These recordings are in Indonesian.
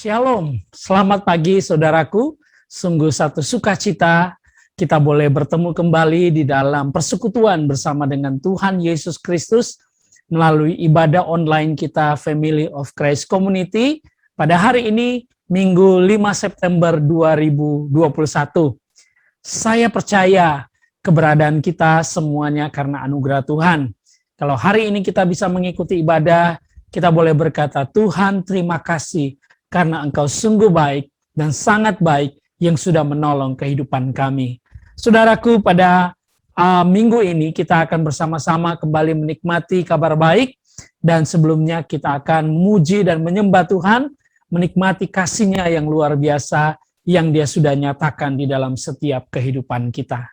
Shalom, selamat pagi saudaraku. Sungguh satu sukacita kita boleh bertemu kembali di dalam persekutuan bersama dengan Tuhan Yesus Kristus melalui ibadah online kita Family of Christ Community pada hari ini Minggu 5 September 2021. Saya percaya keberadaan kita semuanya karena anugerah Tuhan. Kalau hari ini kita bisa mengikuti ibadah, kita boleh berkata, Tuhan terima kasih karena Engkau sungguh baik dan sangat baik yang sudah menolong kehidupan kami. Saudaraku, pada minggu ini kita akan bersama-sama kembali menikmati kabar baik, dan sebelumnya kita akan memuji dan menyembah Tuhan, menikmati kasih-Nya yang luar biasa yang Dia sudah nyatakan di dalam setiap kehidupan kita.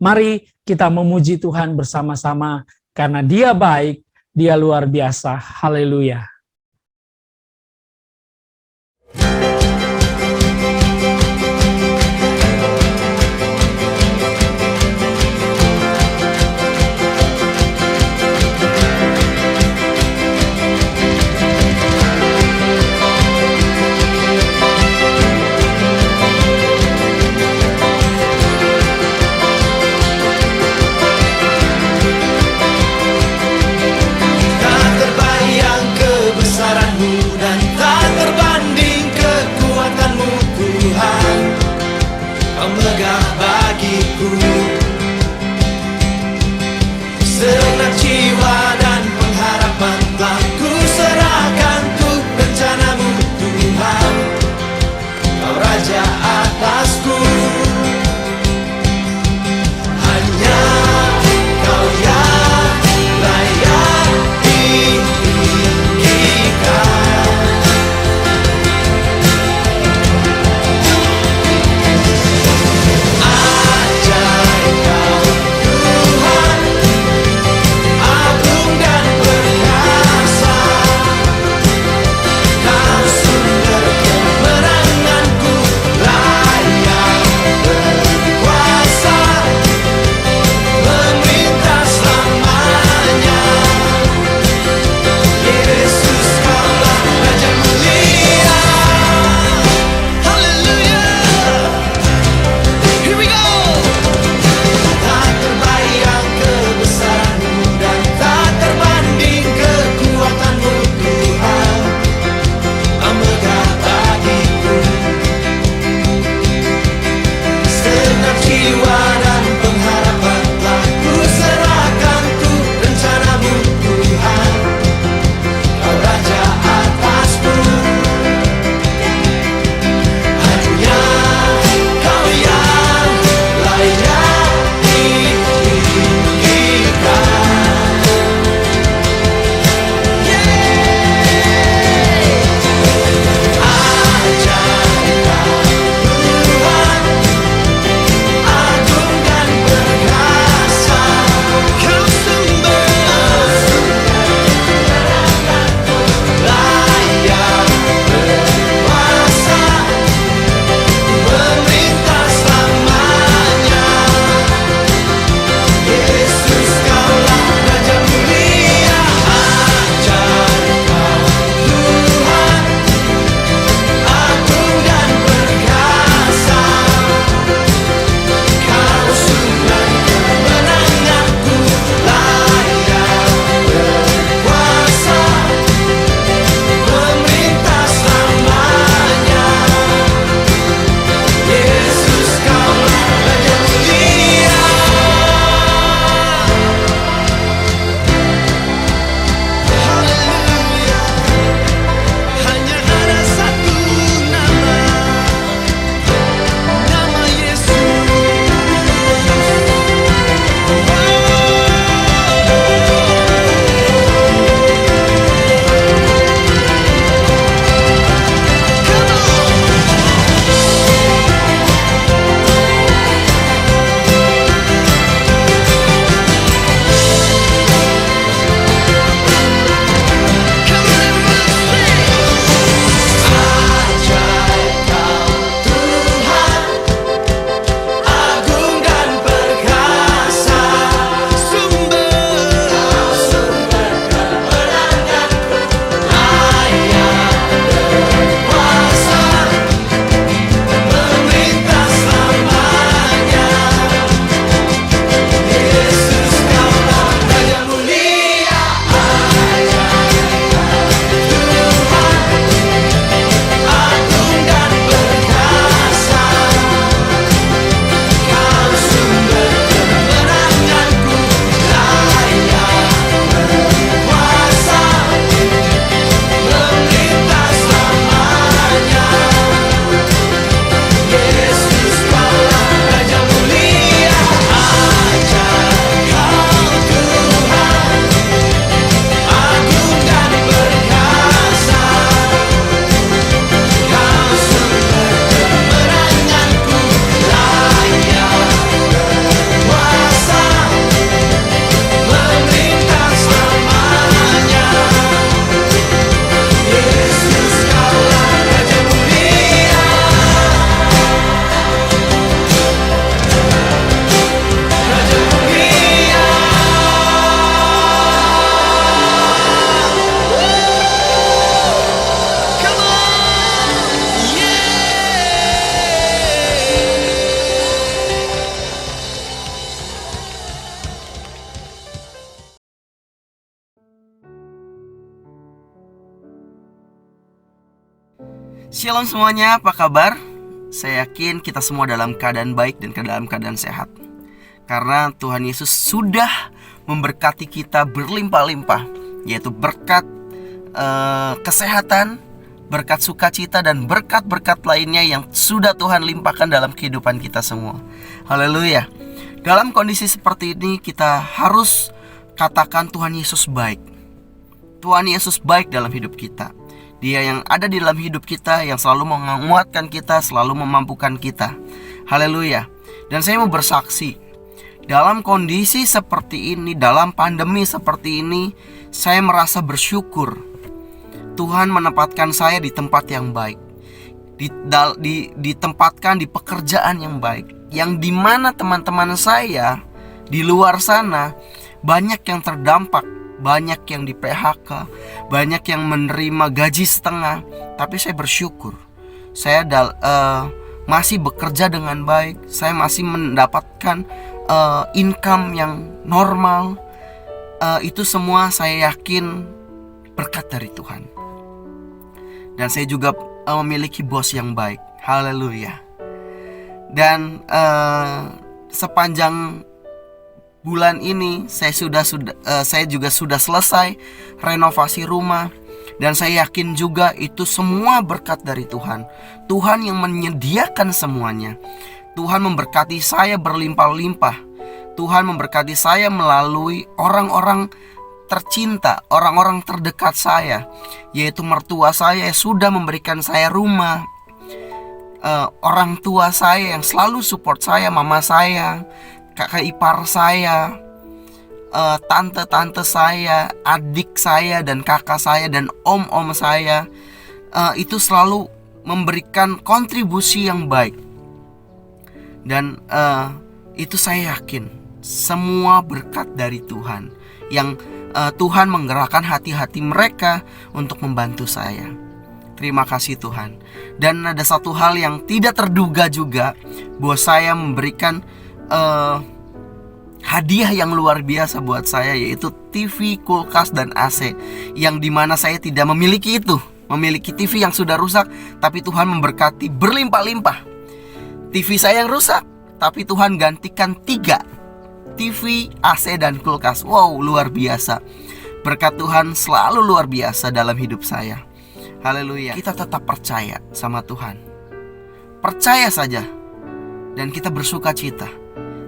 Mari kita memuji Tuhan bersama-sama karena Dia baik, Dia luar biasa. Haleluya. Tak terbayang Shalom semuanya, apa kabar? Saya yakin kita semua dalam keadaan baik dan dalam keadaan sehat. Karena Tuhan Yesus sudah memberkati kita berlimpah-limpah, yaitu berkat kesehatan, berkat sukacita, dan berkat-berkat lainnya yang sudah Tuhan limpahkan dalam kehidupan kita semua. Haleluya. Dalam kondisi seperti ini kita harus katakan Tuhan Yesus baik. Tuhan Yesus baik dalam hidup kita. Dia yang ada di dalam hidup kita, yang selalu menguatkan kita, selalu memampukan kita. Haleluya. Dan saya mau bersaksi, dalam kondisi seperti ini, dalam pandemi seperti ini, saya merasa bersyukur Tuhan menempatkan saya di tempat yang baik, ditempatkan di pekerjaan yang baik, yang dimana teman-teman saya di luar sana banyak yang terdampak, banyak yang di PHK, banyak yang menerima gaji setengah. Tapi saya bersyukur, saya masih bekerja dengan baik, saya masih mendapatkan income yang normal. Itu semua saya yakin berkat dari Tuhan. Dan saya juga memiliki bos yang baik. Haleluya. Dan sepanjang bulan ini saya juga sudah selesai renovasi rumah, dan saya yakin juga itu semua berkat dari Tuhan. Tuhan yang menyediakan semuanya. Tuhan memberkati saya berlimpah-limpah. Tuhan memberkati saya melalui orang-orang tercinta, orang-orang terdekat saya, yaitu mertua saya yang sudah memberikan saya rumah, orang tua saya yang selalu support saya, mama saya, kakak ipar saya, tante-tante saya, adik saya dan kakak saya dan om-om saya, itu selalu memberikan kontribusi yang baik. Dan itu saya yakin semua berkat dari Tuhan, yang Tuhan menggerakkan hati-hati mereka untuk membantu saya. Terima kasih Tuhan. Dan ada satu hal yang tidak terduga juga, bos saya memberikan hadiah yang luar biasa buat saya, yaitu TV, kulkas, dan AC, yang dimana saya tidak memiliki itu. Memiliki TV yang sudah rusak, tapi Tuhan memberkati berlimpah-limpah. TV saya yang rusak, tapi Tuhan gantikan 3 TV, AC, dan kulkas. Wow, luar biasa. Berkat Tuhan selalu luar biasa dalam hidup saya. Haleluya. Kita tetap percaya sama Tuhan. Percaya saja, dan kita bersuka cita.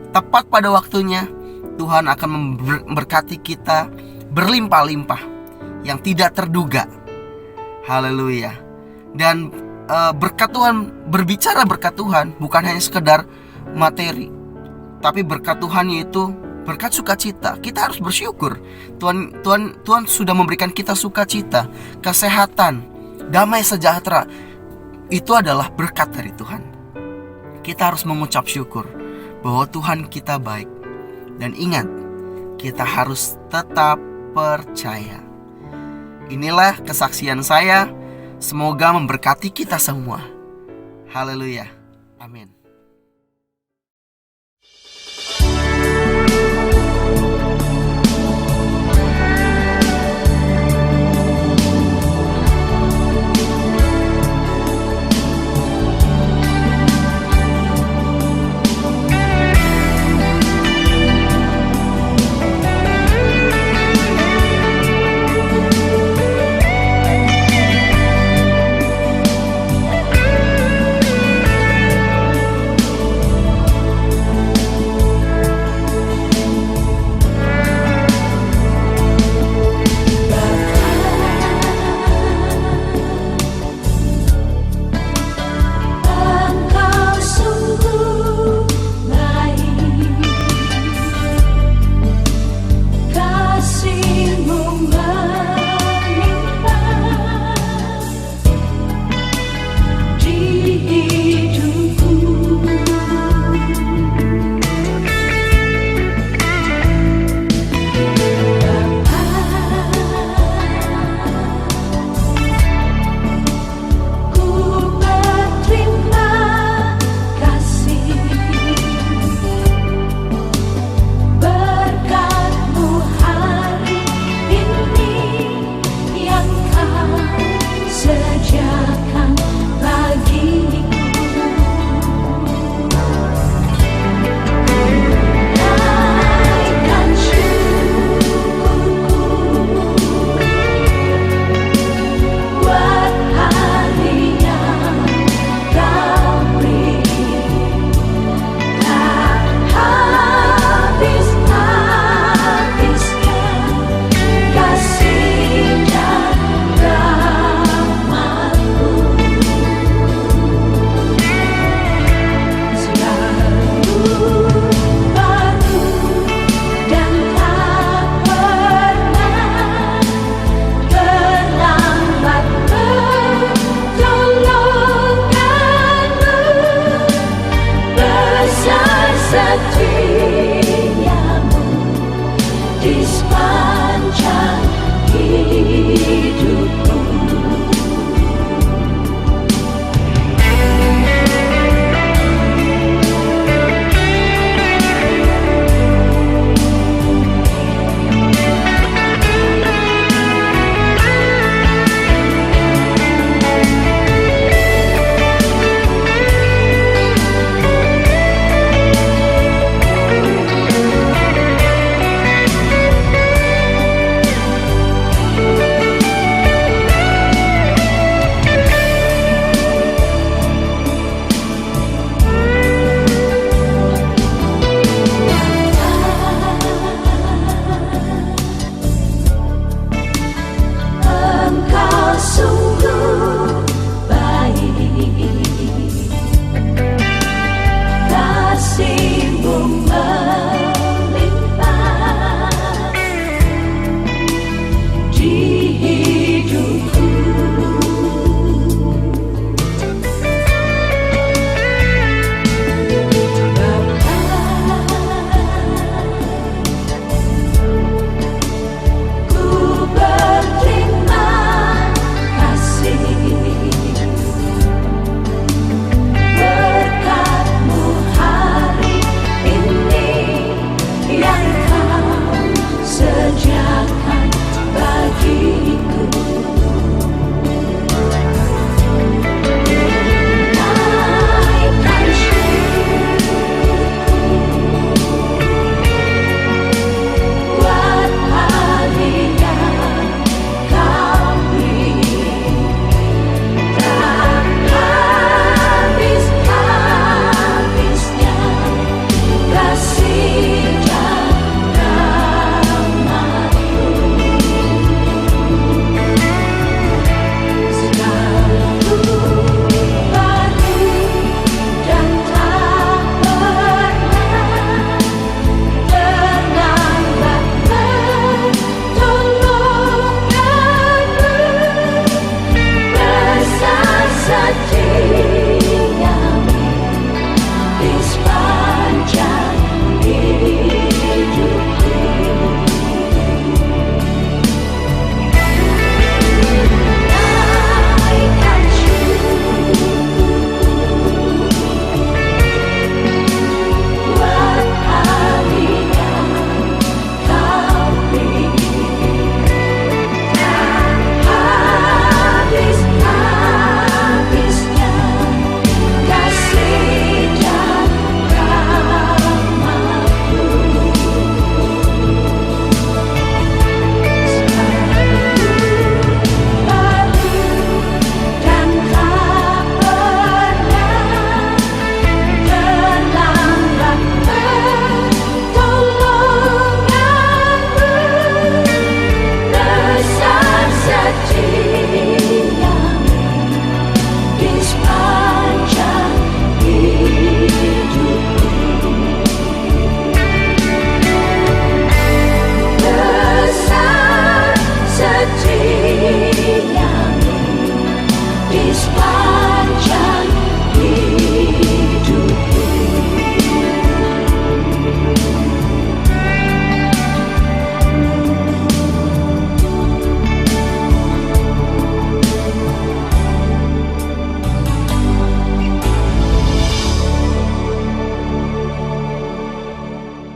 Tepat pada waktunya Tuhan akan memberkati kita berlimpah-limpah yang tidak terduga. Haleluya. Dan berkat Tuhan, berbicara berkat Tuhan bukan hanya sekedar materi, tapi berkat Tuhan yaitu berkat sukacita. Kita harus bersyukur. Tuhan sudah memberikan kita sukacita, kesehatan, damai sejahtera. Itu adalah berkat dari Tuhan. Kita harus mengucap syukur bahwa Tuhan kita baik. Dan ingat, kita harus tetap percaya. Inilah kesaksian saya. Semoga memberkati kita semua. Haleluya. Amin.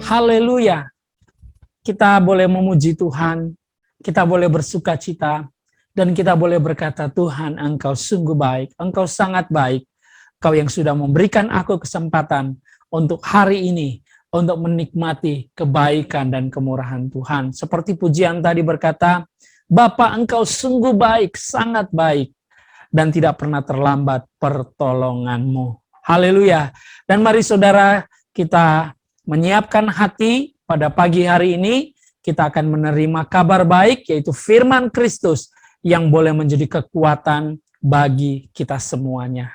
Haleluya. Kita boleh memuji Tuhan, kita boleh bersuka cita, dan kita boleh berkata, Tuhan, Engkau sungguh baik, Engkau sangat baik. Kau yang sudah memberikan aku kesempatan untuk hari ini, untuk menikmati kebaikan dan kemurahan Tuhan. Seperti pujian tadi berkata, Bapa, Engkau sungguh baik, sangat baik, dan tidak pernah terlambat pertolongan-Mu. Haleluya. Dan mari saudara, kita menyiapkan hati pada pagi hari ini. Kita akan menerima kabar baik, yaitu firman Kristus yang boleh menjadi kekuatan bagi kita semuanya.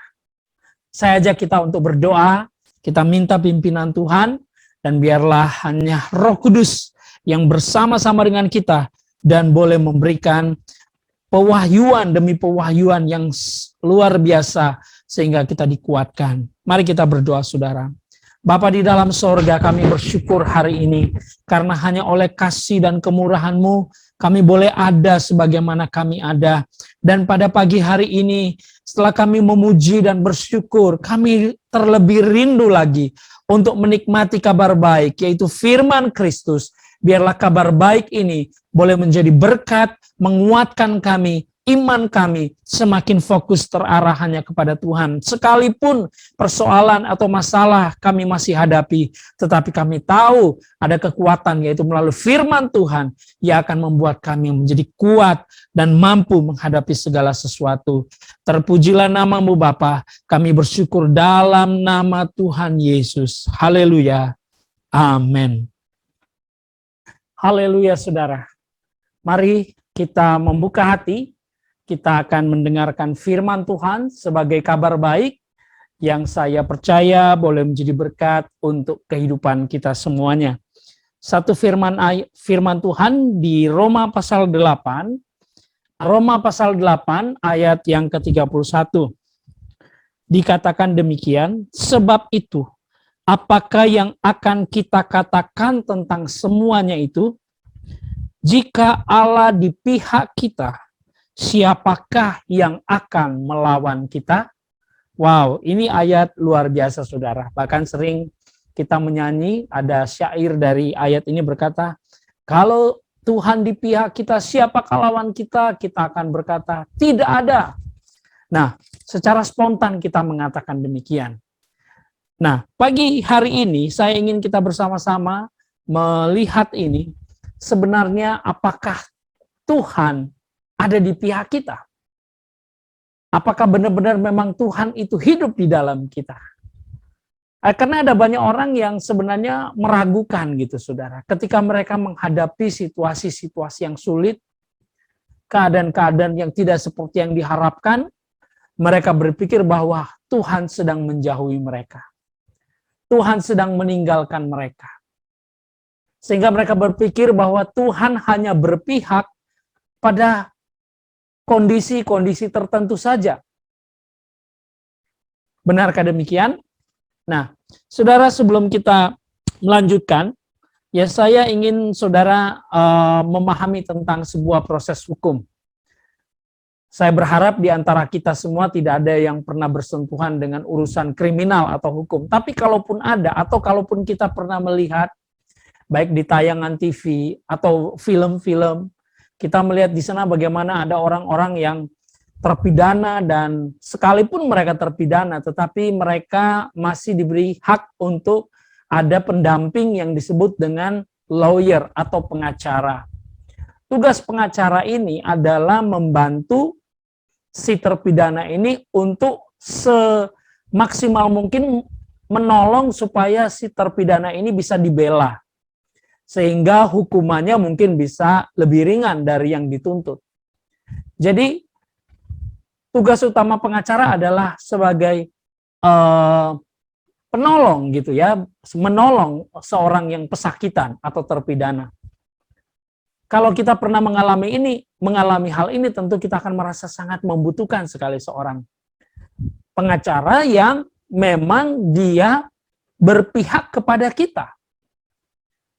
Saya ajak kita untuk berdoa, kita minta pimpinan Tuhan, dan biarlah hanya Roh Kudus yang bersama-sama dengan kita dan boleh memberikan pewahyuan demi pewahyuan yang luar biasa sehingga kita dikuatkan. Mari kita berdoa, saudara. Bapa di dalam sorga, kami bersyukur hari ini karena hanya oleh kasih dan kemurahan-Mu kami boleh ada sebagaimana kami ada. Dan pada pagi hari ini, setelah kami memuji dan bersyukur, kami terlebih rindu lagi untuk menikmati kabar baik, yaitu firman Kristus. Biarlah kabar baik ini boleh menjadi berkat, menguatkan kami, iman kami semakin fokus terarah hanya kepada Tuhan. Sekalipun persoalan atau masalah kami masih hadapi, tetapi kami tahu ada kekuatan, yaitu melalui firman Tuhan yang akan membuat kami menjadi kuat dan mampu menghadapi segala sesuatu. Terpujilah nama-Mu Bapa, kami bersyukur dalam nama Tuhan Yesus. Haleluya. Amin. Haleluya, saudara. Mari kita membuka hati. Kita akan mendengarkan firman Tuhan sebagai kabar baik yang saya percaya boleh menjadi berkat untuk kehidupan kita semuanya. Satu firman Tuhan di Roma pasal 8, Roma pasal 8 ayat yang ke-31. Dikatakan demikian, sebab itu, apakah yang akan kita katakan tentang semuanya itu? Jika Allah di pihak kita, siapakah yang akan melawan kita? Wow, ini ayat luar biasa, saudara. Bahkan sering kita menyanyi, ada syair dari ayat ini berkata, kalau Tuhan di pihak kita, siapakah lawan kita? Kita akan berkata, tidak ada. Nah, secara spontan kita mengatakan demikian. Nah, pagi hari ini saya ingin kita bersama-sama melihat ini, sebenarnya apakah Tuhan ada di pihak kita? Apakah benar-benar memang Tuhan itu hidup di dalam kita? Karena ada banyak orang yang sebenarnya meragukan gitu, saudara. Ketika mereka menghadapi situasi-situasi yang sulit, keadaan-keadaan yang tidak seperti yang diharapkan, mereka berpikir bahwa Tuhan sedang menjauhi mereka. Tuhan sedang meninggalkan mereka. Sehingga mereka berpikir bahwa Tuhan hanya berpihak pada kondisi-kondisi tertentu saja. Benarkah demikian? Nah, saudara, sebelum kita melanjutkan, ya saya ingin saudara memahami tentang sebuah proses hukum. Saya berharap di antara kita semua tidak ada yang pernah bersentuhan dengan urusan kriminal atau hukum. Tapi kalaupun ada, atau kalaupun kita pernah melihat, baik di tayangan TV atau film-film, kita melihat di sana bagaimana ada orang-orang yang terpidana dan sekalipun mereka terpidana, tetapi mereka masih diberi hak untuk ada pendamping yang disebut dengan lawyer atau pengacara. Tugas pengacara ini adalah membantu si terpidana ini untuk semaksimal mungkin menolong supaya si terpidana ini bisa dibela. Sehingga hukumannya mungkin bisa lebih ringan dari yang dituntut. Jadi tugas utama pengacara adalah sebagai penolong gitu ya, menolong seorang yang pesakitan atau terpidana. Kalau kita pernah mengalami hal ini, tentu kita akan merasa sangat membutuhkan sekali seorang pengacara yang memang dia berpihak kepada kita.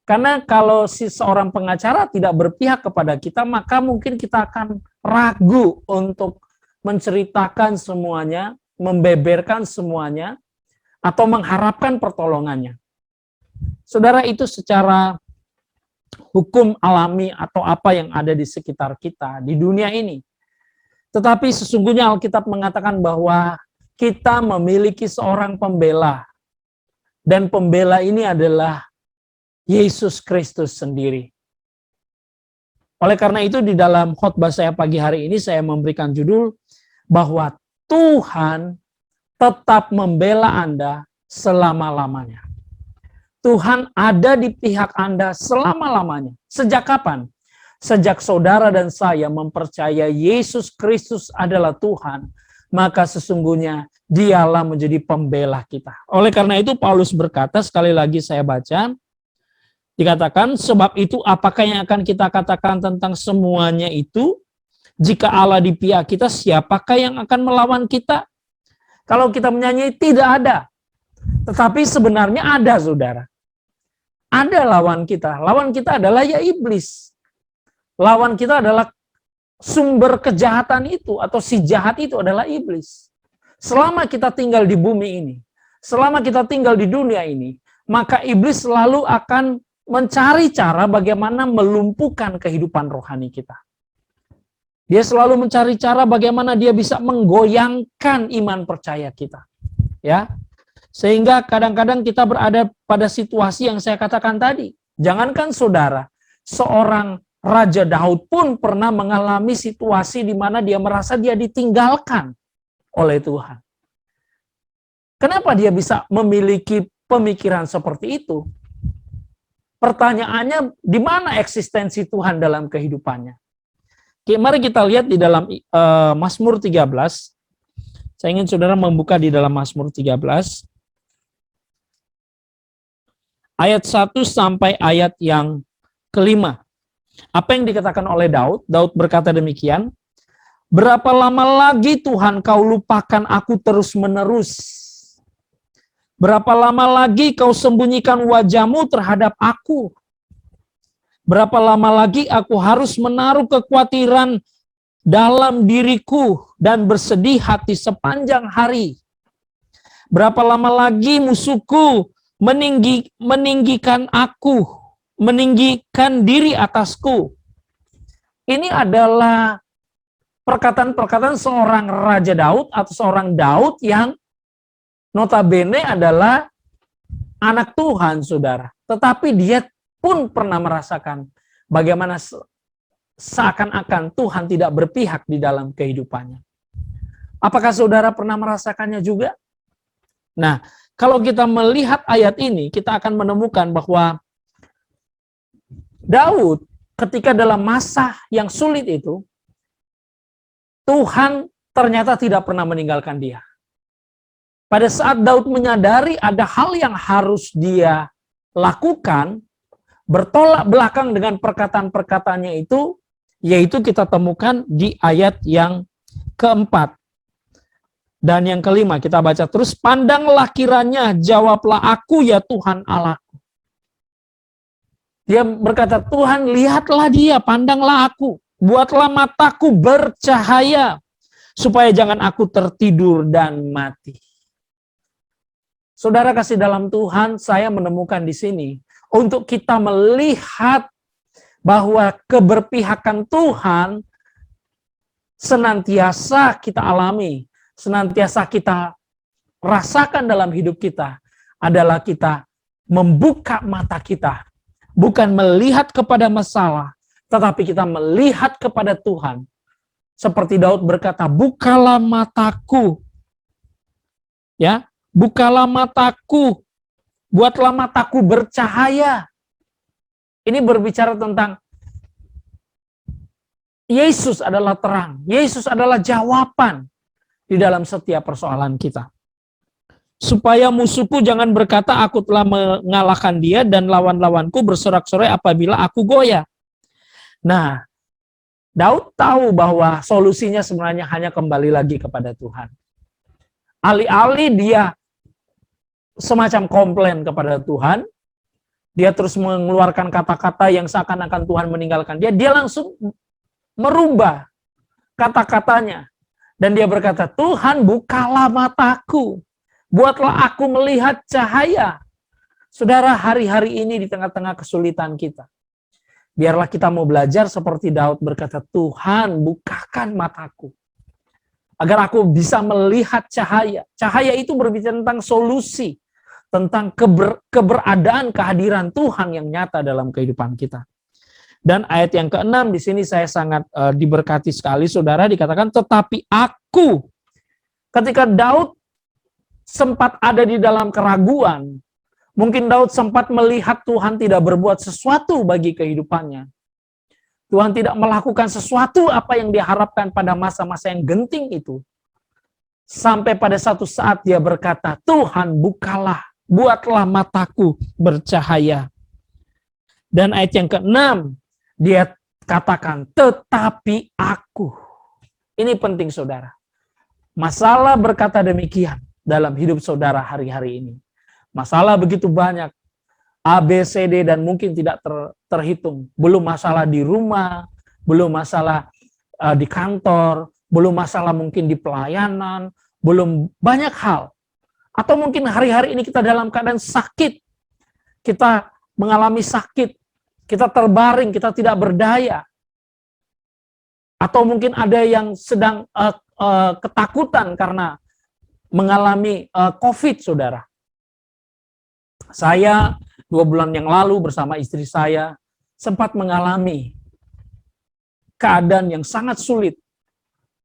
Karena kalau si seorang pengacara tidak berpihak kepada kita, maka mungkin kita akan ragu untuk menceritakan semuanya, membeberkan semuanya, atau mengharapkan pertolongannya. Saudara, itu secara hukum alami atau apa yang ada di sekitar kita, di dunia ini. Tetapi sesungguhnya Alkitab mengatakan bahwa kita memiliki seorang pembela. Dan pembela ini adalah Yesus Kristus sendiri. Oleh karena itu di dalam khotbah saya pagi hari ini saya memberikan judul bahwa Tuhan tetap membela Anda selama-lamanya. Tuhan ada di pihak Anda selama-lamanya. Sejak kapan? Sejak saudara dan saya mempercayai Yesus Kristus adalah Tuhan, maka sesungguhnya Dialah menjadi pembela kita. Oleh karena itu Paulus berkata, sekali lagi saya baca, dikatakan, sebab itu apakah yang akan kita katakan tentang semuanya itu? Jika Allah di pihak kita, siapakah yang akan melawan kita? Kalau kita menyanyi, tidak ada. Tetapi sebenarnya ada, saudara. Ada lawan kita. Lawan kita adalah ya iblis. Lawan kita adalah sumber kejahatan itu, atau si jahat itu adalah iblis. Selama kita tinggal di bumi ini, selama kita tinggal di dunia ini, maka iblis selalu akan mencari cara bagaimana melumpuhkan kehidupan rohani kita. Dia selalu mencari cara bagaimana dia bisa menggoyangkan iman percaya kita. Ya, sehingga kadang-kadang kita berada pada situasi yang saya katakan tadi. Jangankan saudara, seorang Raja Daud pun pernah mengalami situasi di mana dia merasa dia ditinggalkan oleh Tuhan. Kenapa dia bisa memiliki pemikiran seperti itu? Pertanyaannya, di mana eksistensi Tuhan dalam kehidupannya? Oke, mari kita lihat di dalam Mazmur 13. Saya ingin saudara membuka di dalam Mazmur 13. Ayat 1 sampai ayat yang kelima. Apa yang dikatakan oleh Daud? Daud berkata demikian, berapa lama lagi Tuhan kau lupakan aku terus-menerus? Berapa lama lagi kau sembunyikan wajahmu terhadap aku? Berapa lama lagi aku harus menaruh kekhawatiran dalam diriku dan bersedih hati sepanjang hari? Berapa lama lagi musuhku meninggikan aku, meninggikan diri atasku? Ini adalah perkataan-perkataan seorang Raja Daud atau seorang Daud yang notabene adalah anak Tuhan, saudara. Tetapi dia pun pernah merasakan bagaimana seakan-akan Tuhan tidak berpihak di dalam kehidupannya. Apakah saudara pernah merasakannya juga? Nah, kalau kita melihat ayat ini, kita akan menemukan bahwa Daud ketika dalam masa yang sulit itu, Tuhan ternyata tidak pernah meninggalkan dia. Pada saat Daud menyadari ada hal yang harus dia lakukan, bertolak belakang dengan perkataan-perkataannya itu, yaitu kita temukan di ayat yang keempat. Dan yang kelima, kita baca terus, pandanglah kiranya, jawablah aku ya Tuhan Allahku. Dia berkata, Tuhan lihatlah dia, pandanglah aku, buatlah mataku bercahaya, supaya jangan aku tertidur dan mati. Saudara kasih dalam Tuhan, saya menemukan di sini, untuk kita melihat bahwa keberpihakan Tuhan senantiasa kita alami, senantiasa kita rasakan dalam hidup kita, adalah kita membuka mata kita, bukan melihat kepada masalah, tetapi kita melihat kepada Tuhan. Seperti Daud berkata, bukalah mataku, ya, bukalah mataku, buatlah mataku bercahaya. Ini berbicara tentang Yesus adalah terang, Yesus adalah jawaban di dalam setiap persoalan kita. Supaya musuhku jangan berkata aku telah mengalahkan dia dan lawan-lawanku bersorak-sorai apabila aku goyah. Nah, Daud tahu bahwa solusinya sebenarnya hanya kembali lagi kepada Tuhan. Alih-alih dia semacam komplain kepada Tuhan, dia terus mengeluarkan kata-kata yang seakan-akan Tuhan meninggalkan dia, dia langsung merubah kata-katanya. Dan dia berkata, Tuhan bukalah mataku, buatlah aku melihat cahaya, Saudara, hari-hari ini di tengah-tengah kesulitan kita, biarlah kita mau belajar seperti Daud berkata, Tuhan bukakan mataku, agar aku bisa melihat cahaya. Cahaya itu berbicara tentang solusi, tentang keberadaan kehadiran Tuhan yang nyata dalam kehidupan kita. Dan ayat yang ke-6 di sini saya sangat diberkati sekali, saudara, dikatakan, tetapi aku, ketika Daud sempat ada di dalam keraguan, mungkin Daud sempat melihat Tuhan tidak berbuat sesuatu bagi kehidupannya. Tuhan tidak melakukan sesuatu apa yang diharapkan pada masa-masa yang genting itu. Sampai pada satu saat dia berkata, Tuhan bukalah, buatlah mataku bercahaya. Dan ayat yang ke-6, dia katakan, tetapi aku. Ini penting saudara. Masalah berkata demikian dalam hidup saudara hari-hari ini. Masalah begitu banyak, A, B, C, D, dan mungkin tidak terhitung. Belum masalah di rumah, belum masalah di kantor, belum masalah mungkin di pelayanan, belum banyak hal. Atau mungkin hari-hari ini kita dalam keadaan sakit, kita mengalami sakit, kita terbaring, kita tidak berdaya. Atau mungkin ada yang sedang ketakutan karena mengalami COVID, saudara. Saya 2 bulan yang lalu bersama istri saya sempat mengalami keadaan yang sangat sulit.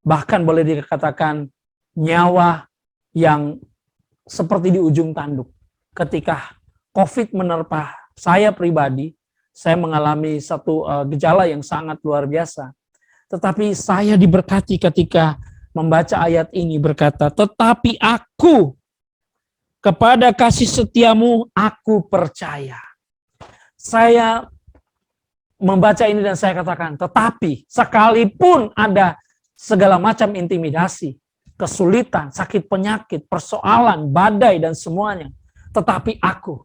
Bahkan boleh dikatakan nyawa yang seperti di ujung tanduk. Ketika COVID menerpa saya pribadi, saya mengalami satu gejala yang sangat luar biasa. Tetapi saya diberkati ketika membaca ayat ini berkata, tetapi aku, kepada kasih setiamu aku percaya. Saya membaca ini dan saya katakan, tetapi sekalipun ada segala macam intimidasi, kesulitan, sakit penyakit, persoalan, badai dan semuanya, tetapi aku.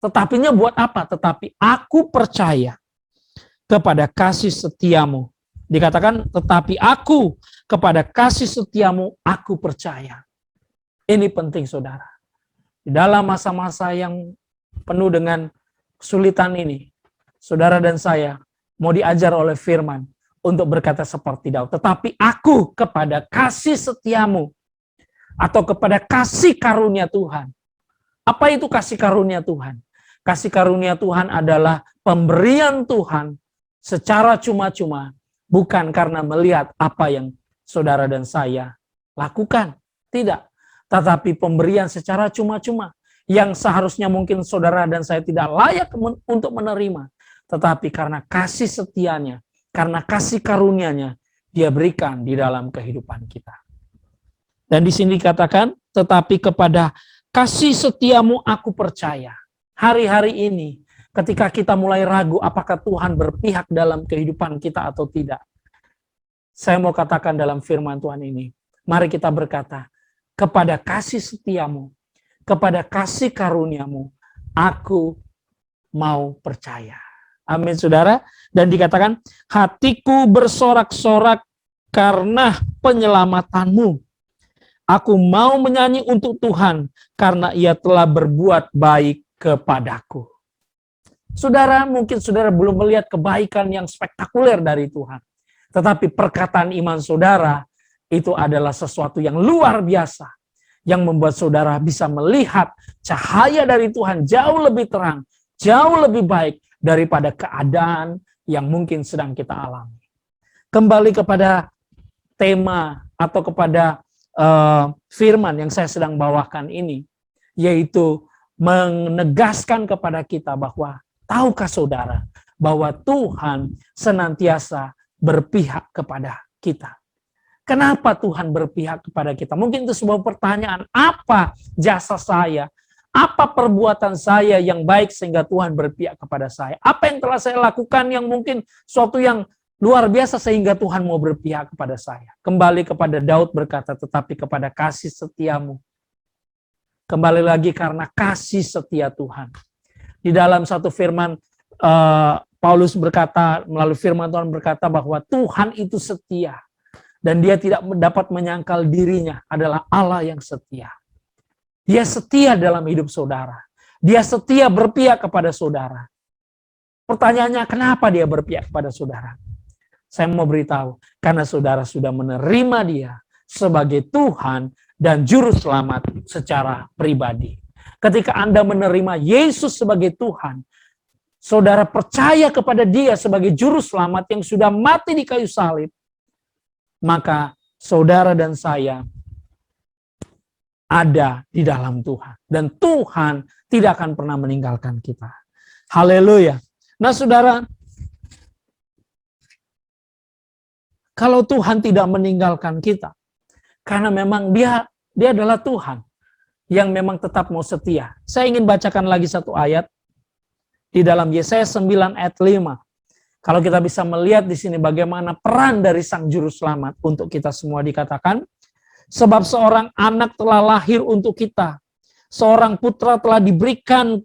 Tetapinya buat apa? Tetapi aku percaya kepada kasih setiamu. Dikatakan, tetapi aku kepada kasih setiamu aku percaya. Ini penting saudara. Di dalam masa-masa yang penuh dengan kesulitan ini, saudara dan saya mau diajar oleh firman untuk berkata seperti Daud. Tetapi aku kepada kasih setiamu atau kepada kasih karunia Tuhan. Apa itu kasih karunia Tuhan? Kasih karunia Tuhan adalah pemberian Tuhan secara cuma-cuma, bukan karena melihat apa yang saudara dan saya lakukan. Tidak. Tetapi pemberian secara cuma-cuma yang seharusnya mungkin saudara dan saya tidak layak untuk menerima. Tetapi karena kasih setianya, karena kasih karunianya, dia berikan di dalam kehidupan kita. Dan di sini dikatakan, tetapi kepada kasih setiamu aku percaya. Hari-hari ini, ketika kita mulai ragu apakah Tuhan berpihak dalam kehidupan kita atau tidak. Saya mau katakan dalam firman Tuhan ini, mari kita berkata, kepada kasih setiamu, kepada kasih karuniamu, aku mau percaya. Amin saudara. Dan dikatakan, hatiku bersorak-sorak karena penyelamatanmu. Aku mau menyanyi untuk Tuhan karena ia telah berbuat baik kepadaku. Saudara, mungkin saudara belum melihat kebaikan yang spektakuler dari Tuhan. Tetapi perkataan iman saudara itu adalah sesuatu yang luar biasa. Yang membuat saudara bisa melihat cahaya dari Tuhan jauh lebih terang, jauh lebih baik daripada keadaan yang mungkin sedang kita alami. Kembali kepada tema atau kepada firman yang saya sedang bawakan ini, yaitu menegaskan kepada kita bahwa tahukah saudara bahwa Tuhan senantiasa berpihak kepada kita. Kenapa Tuhan berpihak kepada kita? Mungkin itu sebuah pertanyaan, apa jasa saya? Apa perbuatan saya yang baik sehingga Tuhan berpihak kepada saya? Apa yang telah saya lakukan yang mungkin suatu yang luar biasa sehingga Tuhan mau berpihak kepada saya? Kembali kepada Daud berkata, tetapi kepada kasih setiamu. Kembali lagi karena kasih setia Tuhan. Di dalam satu firman, Paulus berkata, melalui firman Tuhan berkata bahwa Tuhan itu setia. Dan dia tidak dapat menyangkal dirinya adalah Allah yang setia. Dia setia dalam hidup saudara. Dia setia berpihak kepada saudara. Pertanyaannya, kenapa dia berpihak kepada saudara? Saya mau beritahu, karena saudara sudah menerima dia sebagai Tuhan dan Juru Selamat secara pribadi. Ketika Anda menerima Yesus sebagai Tuhan, saudara percaya kepada dia sebagai Juru Selamat yang sudah mati di kayu salib, maka saudara dan saya ada di dalam Tuhan. Dan Tuhan tidak akan pernah meninggalkan kita. Haleluya. Nah saudara, kalau Tuhan tidak meninggalkan kita, karena memang dia adalah Tuhan yang memang tetap mau setia. Saya ingin bacakan lagi satu ayat di dalam Yesaya 9 ayat 5. Kalau kita bisa melihat di sini bagaimana peran dari Sang Juru Selamat untuk kita semua, dikatakan, sebab seorang anak telah lahir untuk kita, seorang putra telah diberikan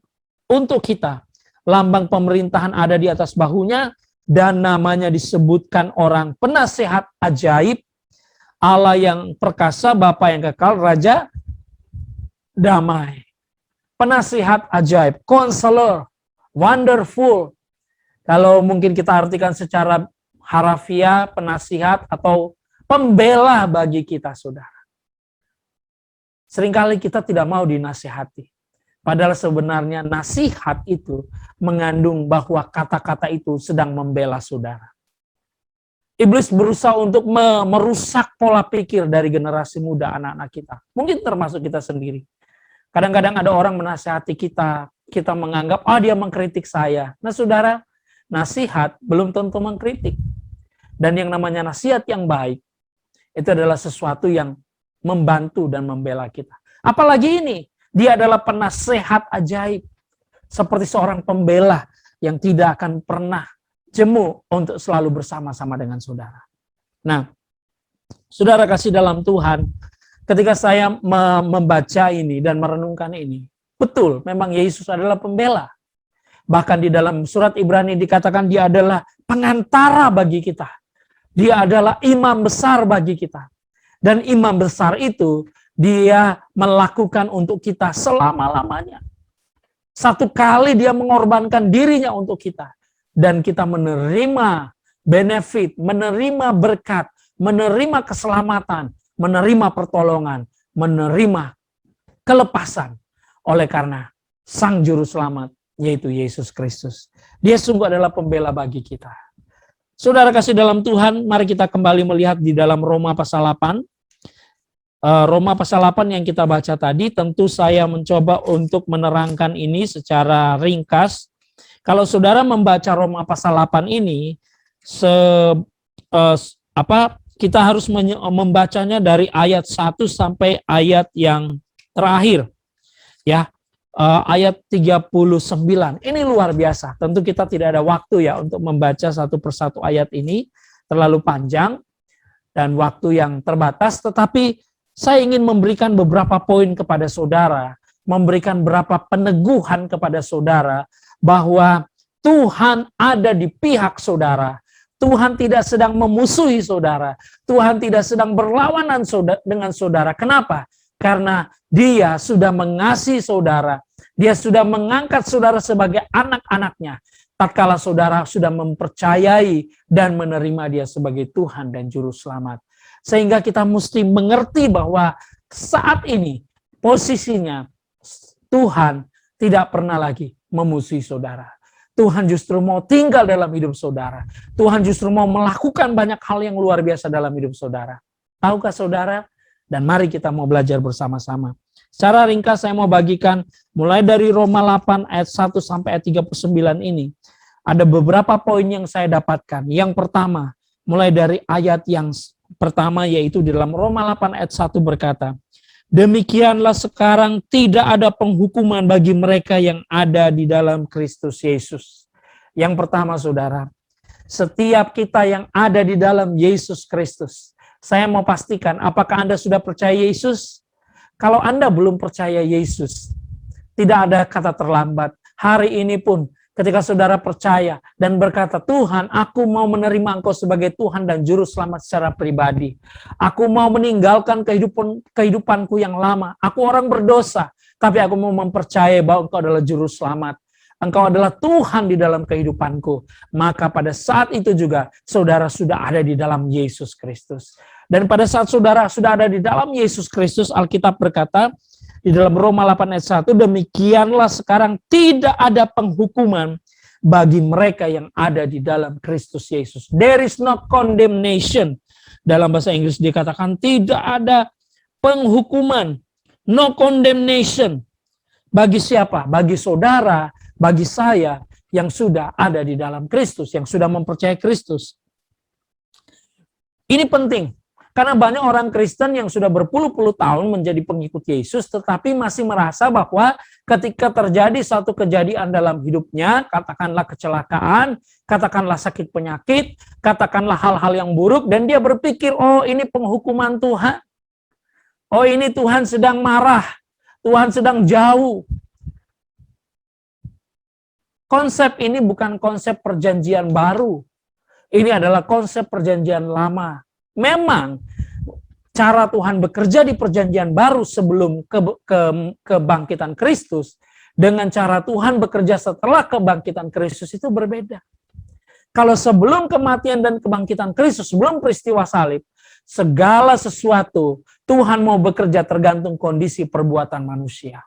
untuk kita, lambang pemerintahan ada di atas bahunya, dan namanya disebutkan orang penasehat ajaib, Allah yang perkasa, Bapa yang kekal, Raja damai. Penasehat ajaib, counselor, wonderful. Kalau mungkin kita artikan secara harafiah, penasihat atau pembela bagi kita, saudara. Seringkali kita tidak mau dinasihati. Padahal sebenarnya nasihat itu mengandung bahwa kata-kata itu sedang membela saudara. Iblis berusaha untuk merusak pola pikir dari generasi muda anak-anak kita. Mungkin termasuk kita sendiri. Kadang-kadang ada orang menasihati kita, kita menganggap, dia mengkritik saya. Nah saudara, nasihat belum tentu mengkritik. Dan yang namanya nasihat yang baik, itu adalah sesuatu yang membantu dan membela kita. Apalagi ini, dia adalah penasehat ajaib. Seperti seorang pembela yang tidak akan pernah jemu untuk selalu bersama-sama dengan saudara. Nah, saudara kasih dalam Tuhan, ketika saya membaca ini dan merenungkan ini, betul, memang Yesus adalah pembela. Bahkan di dalam surat Ibrani dikatakan dia adalah pengantara bagi kita. Dia adalah imam besar bagi kita. Dan imam besar itu dia melakukan untuk kita selama-lamanya. Satu kali dia mengorbankan dirinya untuk kita. Dan kita menerima benefit, menerima berkat, menerima keselamatan, menerima pertolongan, menerima kelepasan. Oleh karena Sang Juru Selamat, yaitu Yesus Kristus. Dia sungguh adalah pembela bagi kita. Saudara kasih dalam Tuhan, mari kita kembali melihat di dalam Roma pasal 8. Roma pasal 8 yang kita baca tadi, tentu saya mencoba untuk menerangkan ini secara ringkas. Kalau saudara membaca Roma pasal 8 ini, kita harus membacanya dari ayat 1 sampai ayat yang terakhir. Ya, ayat 39. Ini luar biasa. Tentu kita tidak ada waktu ya untuk membaca satu persatu ayat ini, terlalu panjang dan waktu yang terbatas, tetapi saya ingin memberikan beberapa poin kepada saudara, memberikan beberapa peneguhan kepada saudara bahwa Tuhan ada di pihak saudara. Tuhan tidak sedang memusuhi saudara. Tuhan tidak sedang berlawanan dengan saudara. Kenapa? Karena Dia sudah mengasihi saudara. Dia sudah mengangkat saudara sebagai anak-anaknya. Tatkala saudara sudah mempercayai dan menerima Dia sebagai Tuhan dan Juru Selamat. Sehingga kita mesti mengerti bahwa saat ini posisinya Tuhan tidak pernah lagi memusuhi saudara. Tuhan justru mau tinggal dalam hidup saudara. Tuhan justru mau melakukan banyak hal yang luar biasa dalam hidup saudara. Tahukah saudara? Dan mari kita mau belajar bersama-sama. Secara ringkas saya mau bagikan mulai dari Roma 8 ayat 1 sampai ayat 39 ini. Ada beberapa poin yang saya dapatkan. Yang pertama, mulai dari ayat yang pertama yaitu di dalam Roma 8 ayat 1 berkata, demikianlah sekarang tidak ada penghukuman bagi mereka yang ada di dalam Kristus Yesus. Yang pertama saudara, setiap kita yang ada di dalam Yesus Kristus, saya mau pastikan apakah Anda sudah percaya Yesus? Kalau Anda belum percaya Yesus, tidak ada kata terlambat. Hari ini pun ketika saudara percaya dan berkata, Tuhan, aku mau menerima Engkau sebagai Tuhan dan Juru Selamat secara pribadi. Aku mau meninggalkan kehidupanku yang lama. Aku orang berdosa. Tapi aku mau mempercayai bahwa Engkau adalah Juru Selamat. Engkau adalah Tuhan di dalam kehidupanku. Maka pada saat itu juga saudara sudah ada di dalam Yesus Kristus. Dan pada saat saudara sudah ada di dalam Yesus Kristus, Alkitab berkata di dalam Roma 8 ayat 1, demikianlah sekarang tidak ada penghukuman bagi mereka yang ada di dalam Kristus Yesus. There is no condemnation. Dalam bahasa Inggris dikatakan tidak ada penghukuman. No condemnation. Bagi siapa? Bagi saudara, bagi saya yang sudah ada di dalam Kristus, yang sudah mempercayai Kristus. Ini penting, karena banyak orang Kristen yang sudah berpuluh-puluh tahun menjadi pengikut Yesus, tetapi masih merasa bahwa ketika terjadi suatu kejadian dalam hidupnya, katakanlah kecelakaan, katakanlah sakit penyakit, katakanlah hal-hal yang buruk, dan dia berpikir, oh ini penghukuman Tuhan. Oh ini Tuhan sedang marah, Tuhan sedang jauh. Konsep ini bukan konsep perjanjian baru. Ini adalah konsep perjanjian lama. Memang cara Tuhan bekerja di perjanjian baru sebelum kebangkitan Kristus dengan cara Tuhan bekerja setelah kebangkitan Kristus itu berbeda. Kalau sebelum kematian dan kebangkitan Kristus, sebelum peristiwa salib, segala sesuatu Tuhan mau bekerja tergantung kondisi perbuatan manusia.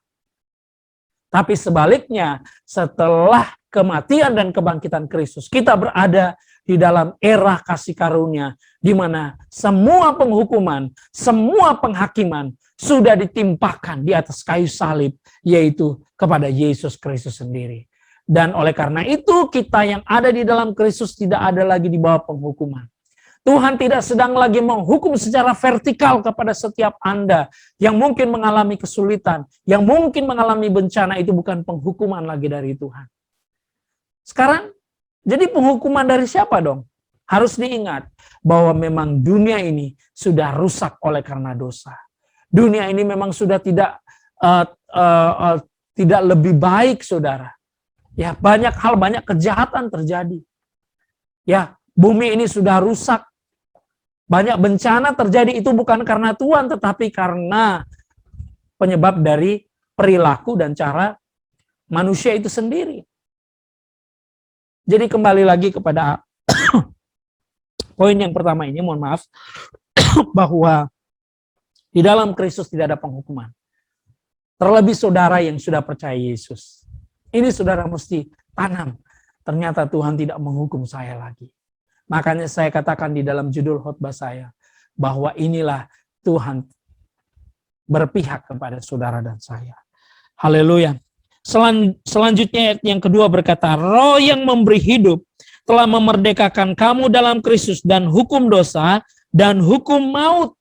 Tapi sebaliknya, setelah kematian dan kebangkitan Kristus, kita berada di dalam era kasih karunia, di mana semua penghukuman, semua penghakiman sudah ditimpakan di atas kayu salib, yaitu kepada Yesus Kristus sendiri. Dan oleh karena itu, kita yang ada di dalam Kristus tidak ada lagi di bawah penghukuman. Tuhan tidak sedang lagi menghukum secara vertikal kepada setiap Anda yang mungkin mengalami kesulitan, yang mungkin mengalami bencana. Itu bukan penghukuman lagi dari Tuhan. Sekarang, jadi penghukuman dari siapa dong? Harus diingat bahwa memang dunia ini sudah rusak oleh karena dosa. Dunia ini memang sudah tidak lebih baik, saudara. Ya, banyak hal, banyak kejahatan terjadi. Ya, bumi ini sudah rusak. Banyak bencana terjadi, itu bukan karena Tuhan, tetapi karena penyebab dari perilaku dan cara manusia itu sendiri. Jadi kembali lagi kepada poin yang pertama ini, mohon maaf, bahwa di dalam Kristus tidak ada penghukuman. Terlebih saudara yang sudah percaya Yesus. Ini saudara mesti tanam. Ternyata Tuhan tidak menghukum saya lagi. Makanya saya katakan di dalam judul khotbah saya, bahwa inilah Tuhan berpihak kepada saudara dan saya. Haleluya. Selanjutnya ayat yang kedua berkata, Roh yang memberi hidup telah memerdekakan kamu dalam Kristus dan hukum dosa dan hukum maut.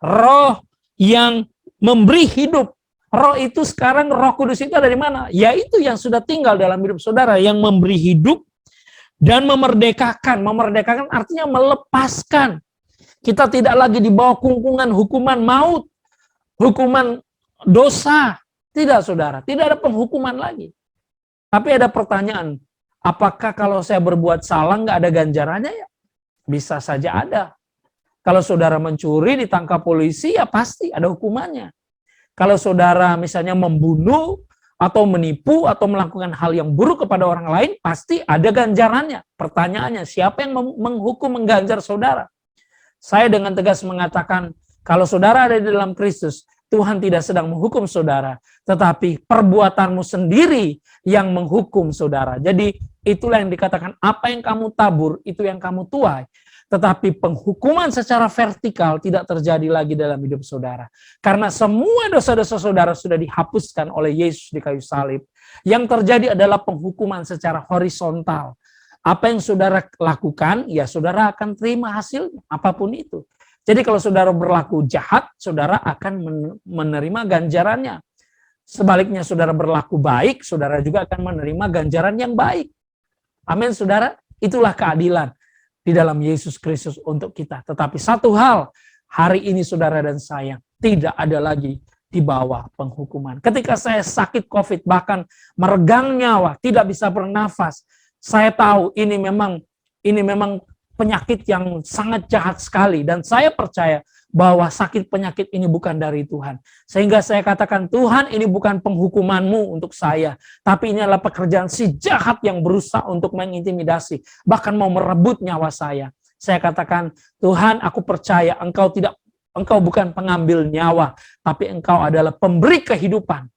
Roh yang memberi hidup. Roh itu sekarang, Roh Kudus itu ada di mana? Yaitu yang sudah tinggal dalam hidup saudara, yang memberi hidup dan memerdekakan. Memerdekakan artinya melepaskan. Kita tidak lagi di bawah kungkungan hukuman maut, hukuman dosa. Tidak, saudara. Tidak ada penghukuman lagi. Tapi ada pertanyaan, apakah kalau saya berbuat salah nggak ada ganjarannya ya? Bisa saja ada. Kalau saudara mencuri ditangkap polisi ya pasti ada hukumannya. Kalau saudara misalnya membunuh atau menipu atau melakukan hal yang buruk kepada orang lain, pasti ada ganjarannya. Pertanyaannya, siapa yang menghukum, mengganjar saudara? Saya dengan tegas mengatakan, kalau saudara ada di dalam Kristus, Tuhan tidak sedang menghukum saudara, tetapi perbuatanmu sendiri yang menghukum saudara. Jadi itulah yang dikatakan, apa yang kamu tabur, itu yang kamu tuai. Tetapi penghukuman secara vertikal tidak terjadi lagi dalam hidup saudara. Karena semua dosa-dosa saudara sudah dihapuskan oleh Yesus di kayu salib. Yang terjadi adalah penghukuman secara horizontal. Apa yang saudara lakukan, ya saudara akan terima hasilnya, apapun itu. Jadi kalau saudara berlaku jahat, saudara akan menerima ganjarannya. Sebaliknya saudara berlaku baik, saudara juga akan menerima ganjaran yang baik. Amin, saudara. Itulah keadilan di dalam Yesus Kristus untuk kita. Tetapi satu hal, hari ini saudara dan saya tidak ada lagi di bawah penghukuman. Ketika saya sakit COVID, bahkan meregang nyawa, tidak bisa bernafas, saya tahu ini memang penyakit yang sangat jahat sekali. Dan saya percaya bahwa sakit penyakit ini bukan dari Tuhan. Sehingga saya katakan, Tuhan, ini bukan penghukuman-Mu untuk saya, tapi ini adalah pekerjaan si jahat yang berusaha untuk mengintimidasi, bahkan mau merebut nyawa saya. Saya katakan, Tuhan, aku percaya Engkau bukan pengambil nyawa, tapi Engkau adalah pemberi kehidupan.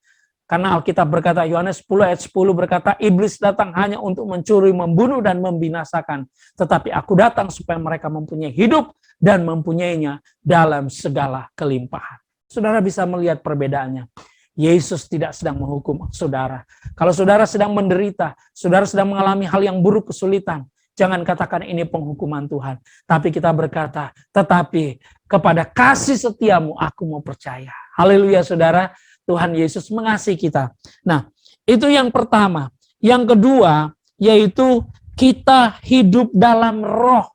Karena Alkitab berkata, Yohanes 10 ayat 10 berkata, iblis datang hanya untuk mencuri, membunuh, dan membinasakan. Tetapi aku datang supaya mereka mempunyai hidup dan mempunyainya dalam segala kelimpahan. Saudara bisa melihat perbedaannya. Yesus tidak sedang menghukum saudara. Kalau saudara sedang menderita, saudara sedang mengalami hal yang buruk, kesulitan, jangan katakan ini penghukuman Tuhan. Tapi kita berkata, tetapi kepada kasih setiamu aku mau percaya. Haleluya saudara. Tuhan Yesus mengasihi kita. Nah, itu yang pertama. Yang kedua, yaitu kita hidup dalam roh.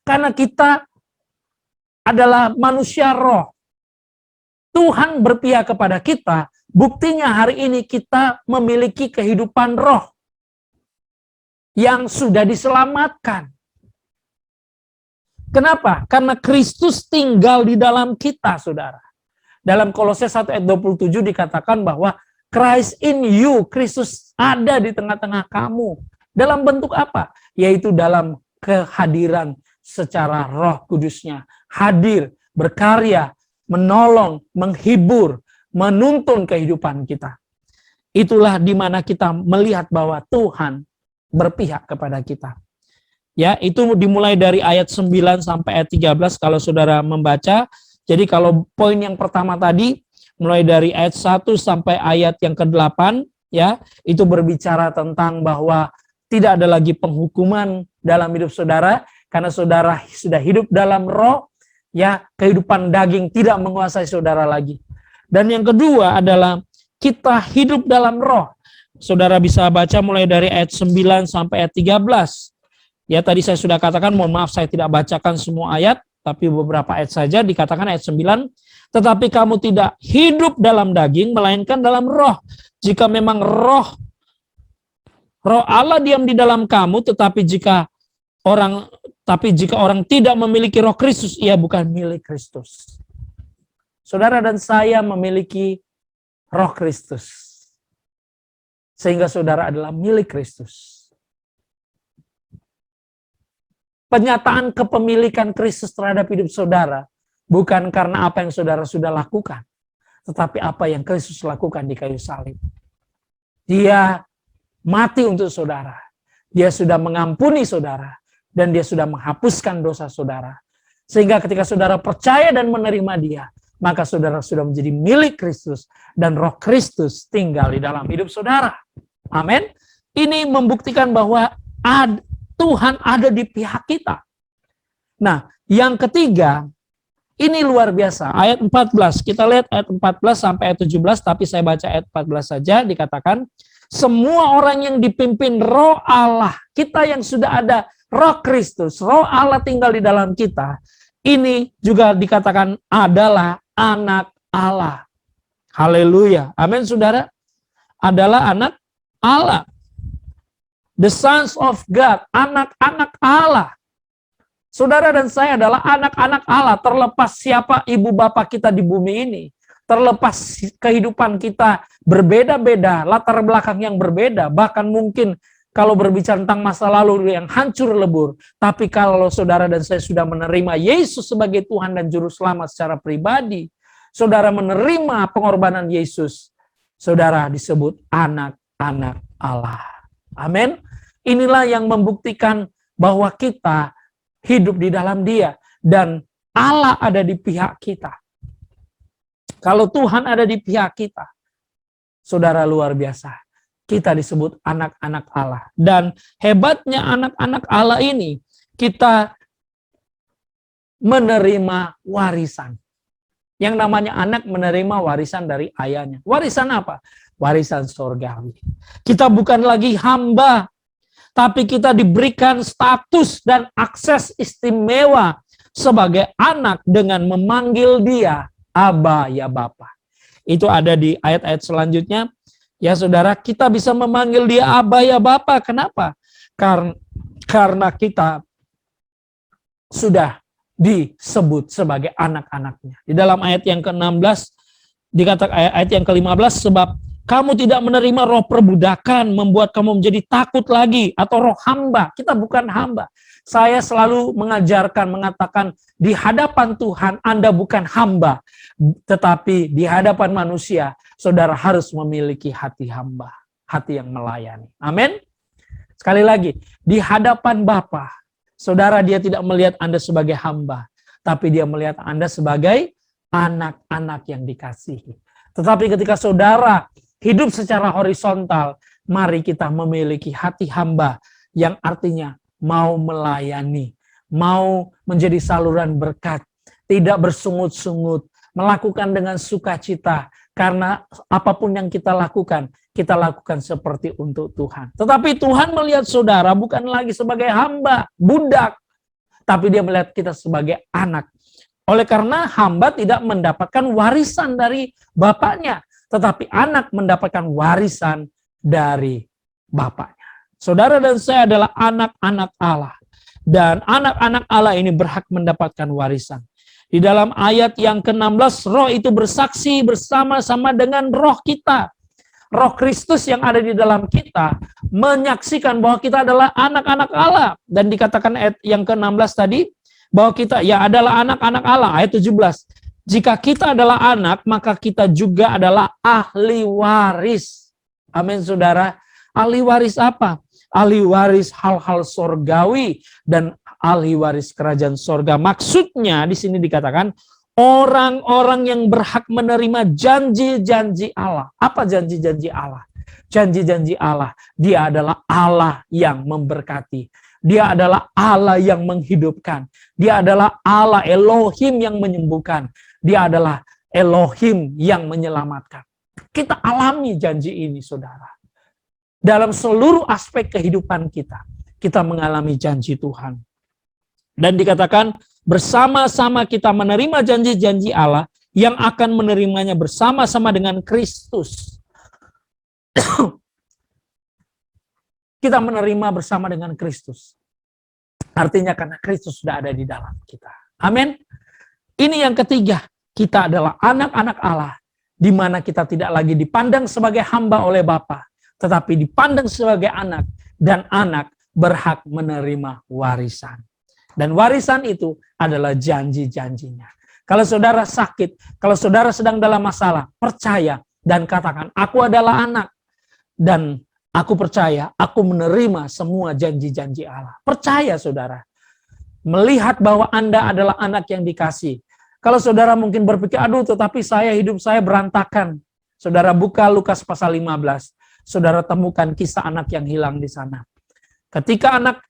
Karena kita adalah manusia roh. Tuhan berpihak kepada kita, buktinya hari ini kita memiliki kehidupan roh yang sudah diselamatkan. Kenapa? Karena Kristus tinggal di dalam kita, saudara. Dalam Kolose 1 ayat 27 dikatakan bahwa Christ in you, Kristus ada di tengah-tengah kamu. Dalam bentuk apa? Yaitu dalam kehadiran secara Roh Kudusnya. Hadir, berkarya, menolong, menghibur, menuntun kehidupan kita. Itulah di mana kita melihat bahwa Tuhan berpihak kepada kita. Ya, itu dimulai dari ayat 9 sampai ayat 13 kalau saudara membaca. Jadi kalau poin yang pertama tadi, mulai dari ayat 1 sampai ayat yang ke-8, ya, itu berbicara tentang bahwa tidak ada lagi penghukuman dalam hidup saudara, karena saudara sudah hidup dalam roh, ya, kehidupan daging tidak menguasai saudara lagi. Dan yang kedua adalah kita hidup dalam roh. Saudara bisa baca mulai dari ayat 9 sampai ayat 13. Ya, tadi saya sudah katakan, mohon maaf saya tidak bacakan semua ayat, tapi beberapa ayat saja. Dikatakan ayat 9, tetapi kamu tidak hidup dalam daging, melainkan dalam roh. Jika memang roh Allah diam di dalam kamu, tetapi jika orang tidak memiliki roh Kristus, ia bukan milik Kristus. Saudara dan saya memiliki roh Kristus, sehingga saudara adalah milik Kristus. Penyataan kepemilikan Kristus terhadap hidup saudara bukan karena apa yang saudara sudah lakukan, tetapi apa yang Kristus lakukan di kayu salib. Dia mati untuk saudara. Dia sudah mengampuni saudara dan dia sudah menghapuskan dosa saudara. Sehingga ketika saudara percaya dan menerima dia, maka saudara sudah menjadi milik Kristus dan roh Kristus tinggal di dalam hidup saudara. Amin. Ini membuktikan bahwa Tuhan ada di pihak kita. Nah, yang ketiga, ini luar biasa. Ayat 14, kita lihat ayat 14 sampai ayat 17, tapi saya baca ayat 14 saja, dikatakan, semua orang yang dipimpin roh Allah, kita yang sudah ada roh Kristus, roh Allah tinggal di dalam kita, ini juga dikatakan adalah anak Allah. Haleluya. Amin, saudara. Adalah anak Allah. The sons of God, anak-anak Allah. Saudara dan saya adalah anak-anak Allah, terlepas siapa ibu bapak kita di bumi ini. Terlepas kehidupan kita berbeda-beda, latar belakang yang berbeda, bahkan mungkin kalau berbicara tentang masa lalu yang hancur lebur. Tapi kalau saudara dan saya sudah menerima Yesus sebagai Tuhan dan Juru Selamat secara pribadi, saudara menerima pengorbanan Yesus, saudara disebut anak-anak Allah. Amin. Inilah yang membuktikan bahwa kita hidup di dalam Dia dan Allah ada di pihak kita. Kalau Tuhan ada di pihak kita, saudara, luar biasa. Kita disebut anak-anak Allah. Dan hebatnya anak-anak Allah ini, kita menerima warisan. Yang namanya anak menerima warisan dari ayahnya. Warisan apa? Warisan surgawi. Kita bukan lagi hamba, tapi kita diberikan status dan akses istimewa sebagai anak dengan memanggil Dia Aba ya Bapa. Itu ada di ayat-ayat selanjutnya. Ya saudara, kita bisa memanggil Dia Aba ya Bapa. Kenapa? Karena kita sudah disebut sebagai anak-anaknya. Di dalam ayat yang ke-16 dikatakan, ayat yang ke-15, sebab kamu tidak menerima roh perbudakan membuat kamu menjadi takut lagi, atau roh hamba. Kita bukan hamba. Saya selalu mengajarkan, mengatakan di hadapan Tuhan Anda bukan hamba, tetapi di hadapan manusia saudara harus memiliki hati hamba, hati yang melayani. Amin. Sekali lagi, di hadapan Bapa, saudara, dia tidak melihat Anda sebagai hamba, tapi dia melihat Anda sebagai anak-anak yang dikasihi. Tetapi ketika saudara hidup secara horizontal, mari kita memiliki hati hamba yang artinya mau melayani, mau menjadi saluran berkat, tidak bersungut-sungut, melakukan dengan sukacita, karena apapun yang kita lakukan seperti untuk Tuhan. Tetapi Tuhan melihat saudara bukan lagi sebagai hamba, budak, tapi dia melihat kita sebagai anak. Oleh karena hamba tidak mendapatkan warisan dari bapaknya, tetapi anak mendapatkan warisan dari bapaknya. Saudara dan saya adalah anak-anak Allah. Dan anak-anak Allah ini berhak mendapatkan warisan. Di dalam ayat yang ke-16, roh itu bersaksi bersama-sama dengan roh kita. Roh Kristus yang ada di dalam kita menyaksikan bahwa kita adalah anak-anak Allah. Dan dikatakan ayat yang ke-16 tadi, bahwa kita ya adalah anak-anak Allah. Ayat 17. Jika kita adalah anak, maka kita juga adalah ahli waris. Amin, saudara. Ahli waris apa? Ahli waris hal-hal sorgawi dan ahli waris kerajaan sorga. Maksudnya di sini dikatakan orang-orang yang berhak menerima janji-janji Allah. Apa janji-janji Allah? Janji-janji Allah. Dia adalah Allah yang memberkati. Dia adalah Allah yang menghidupkan. Dia adalah Allah Elohim yang menyembuhkan. Dia adalah Elohim yang menyelamatkan. Kita alami janji ini, saudara. Dalam seluruh aspek kehidupan kita, kita mengalami janji Tuhan. Dan dikatakan bersama-sama kita menerima janji-janji Allah yang akan menerimanya bersama-sama dengan Kristus. Kita menerima bersama dengan Kristus. Artinya karena Kristus sudah ada di dalam kita. Amin. Ini yang ketiga, kita adalah anak-anak Allah, di mana kita tidak lagi dipandang sebagai hamba oleh Bapa, tetapi dipandang sebagai anak, dan anak berhak menerima warisan. Dan warisan itu adalah janji-janjinya. Kalau saudara sakit, kalau saudara sedang dalam masalah, percaya dan katakan, aku adalah anak, dan aku percaya, aku menerima semua janji-janji Allah. Percaya, saudara. Melihat bahwa Anda adalah anak yang dikasih. Kalau saudara mungkin berpikir, aduh tetapi hidup saya berantakan. Saudara buka Lukas pasal 15. Saudara temukan kisah anak yang hilang di sana. Ketika anak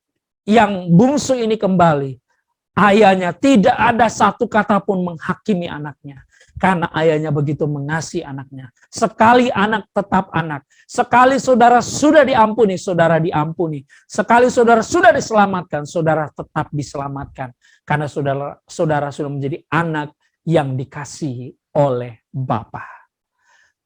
yang bungsu ini kembali, ayahnya tidak ada satu kata pun menghakimi anaknya. Karena ayahnya begitu mengasihi anaknya. Sekali anak tetap anak. Sekali saudara sudah diampuni, saudara diampuni. Sekali saudara sudah diselamatkan, saudara tetap diselamatkan. Karena saudara sudah menjadi anak yang dikasihi oleh Bapa.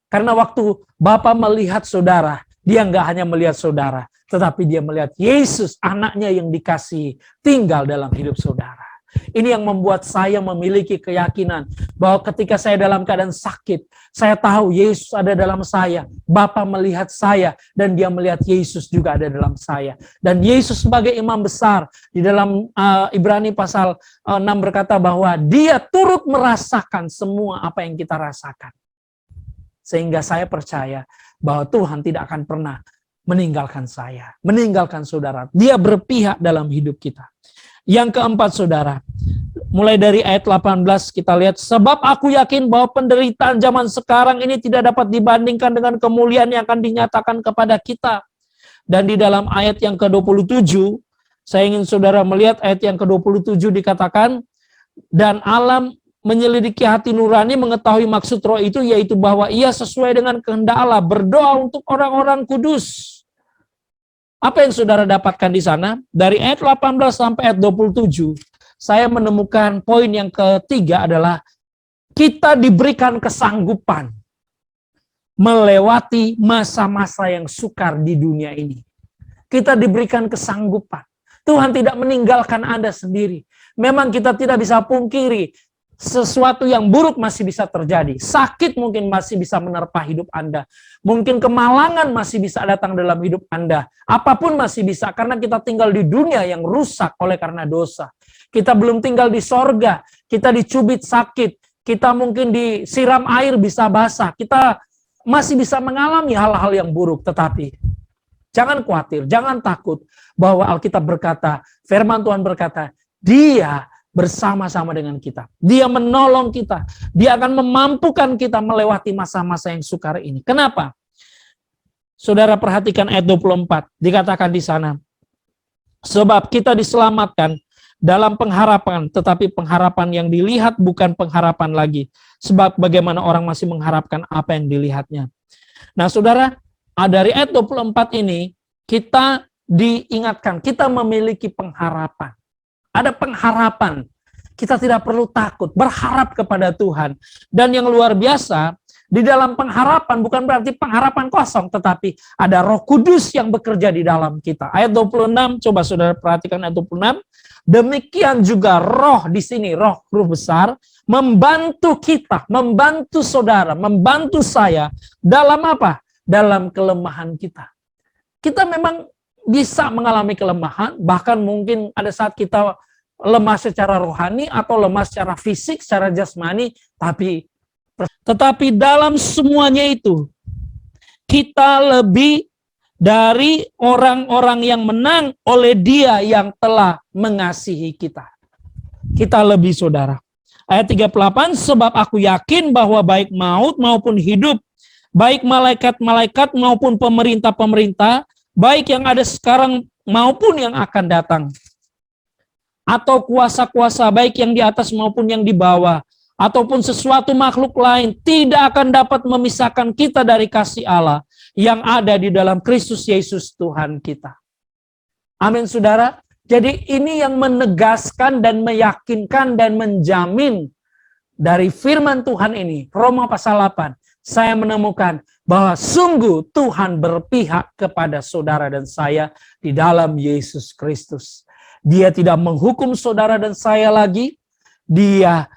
Karena waktu Bapa melihat saudara, dia nggak hanya melihat saudara, tetapi dia melihat Yesus, anaknya yang dikasihi, tinggal dalam hidup saudara. Ini yang membuat saya memiliki keyakinan bahwa ketika saya dalam keadaan sakit, saya tahu Yesus ada dalam saya. Bapa melihat saya dan dia melihat Yesus juga ada dalam saya. Dan Yesus sebagai imam besar di dalam Ibrani pasal 6 berkata bahwa dia turut merasakan semua apa yang kita rasakan. Sehingga saya percaya bahwa Tuhan tidak akan pernah meninggalkan saya, meninggalkan saudara. Dia berpihak dalam hidup kita. Yang keempat, saudara, mulai dari ayat 18 kita lihat, sebab aku yakin bahwa penderitaan zaman sekarang ini tidak dapat dibandingkan dengan kemuliaan yang akan dinyatakan kepada kita. Dan di dalam ayat yang ke-27, saya ingin saudara melihat ayat yang ke-27 dikatakan, dan Allah menyelidiki hati nurani mengetahui maksud roh itu, yaitu bahwa ia sesuai dengan kehendak Allah, berdoa untuk orang-orang kudus. Apa yang saudara dapatkan di sana? Dari ayat 18 sampai ayat 27, saya menemukan poin yang ketiga adalah kita diberikan kesanggupan melewati masa-masa yang sukar di dunia ini. Kita diberikan kesanggupan. Tuhan tidak meninggalkan Anda sendiri. Memang kita tidak bisa pungkiri, sesuatu yang buruk masih bisa terjadi. Sakit mungkin masih bisa menerpa hidup Anda. Mungkin kemalangan masih bisa datang dalam hidup Anda. Apapun masih bisa, karena kita tinggal di dunia yang rusak oleh karena dosa. Kita belum tinggal di sorga, kita dicubit sakit, kita mungkin disiram air bisa basah, kita masih bisa mengalami hal-hal yang buruk. Tetapi jangan khawatir, jangan takut, bahwa Alkitab berkata, firman Tuhan berkata, Dia bersama-sama dengan kita. Dia menolong kita. Dia akan memampukan kita melewati masa-masa yang sukar ini. Kenapa? Saudara perhatikan ayat 24. Dikatakan di sana, sebab kita diselamatkan dalam pengharapan, tetapi pengharapan yang dilihat bukan pengharapan lagi. Sebab bagaimana orang masih mengharapkan apa yang dilihatnya. Nah saudara, dari ayat 24 ini, kita diingatkan, kita memiliki pengharapan. Ada pengharapan. Kita tidak perlu takut, berharap kepada Tuhan. Dan yang luar biasa, di dalam pengharapan bukan berarti pengharapan kosong, tetapi ada Roh Kudus yang bekerja di dalam kita. Ayat 26, coba saudara perhatikan ayat 26. Demikian juga roh di sini, roh besar, membantu kita, membantu saudara, membantu saya dalam apa? Dalam kelemahan kita. Kita memang bisa mengalami kelemahan, bahkan mungkin ada saat kita lemah secara rohani atau lemah secara fisik, secara jasmani, tetapi dalam semuanya itu kita lebih dari orang-orang yang menang oleh Dia yang telah mengasihi kita. Kita lebih saudara. Ayat 38, sebab aku yakin bahwa baik maut maupun hidup, baik malaikat-malaikat maupun pemerintah-pemerintah, baik yang ada sekarang maupun yang akan datang, atau kuasa-kuasa baik yang di atas maupun yang di bawah, ataupun sesuatu makhluk lain, tidak akan dapat memisahkan kita dari kasih Allah yang ada di dalam Kristus Yesus Tuhan kita. Amin saudara. Jadi ini yang menegaskan dan meyakinkan dan menjamin dari firman Tuhan ini, Roma pasal 8, saya menemukan bahwa sungguh Tuhan berpihak kepada saudara dan saya di dalam Yesus Kristus. Dia tidak menghukum saudara dan saya lagi. Dia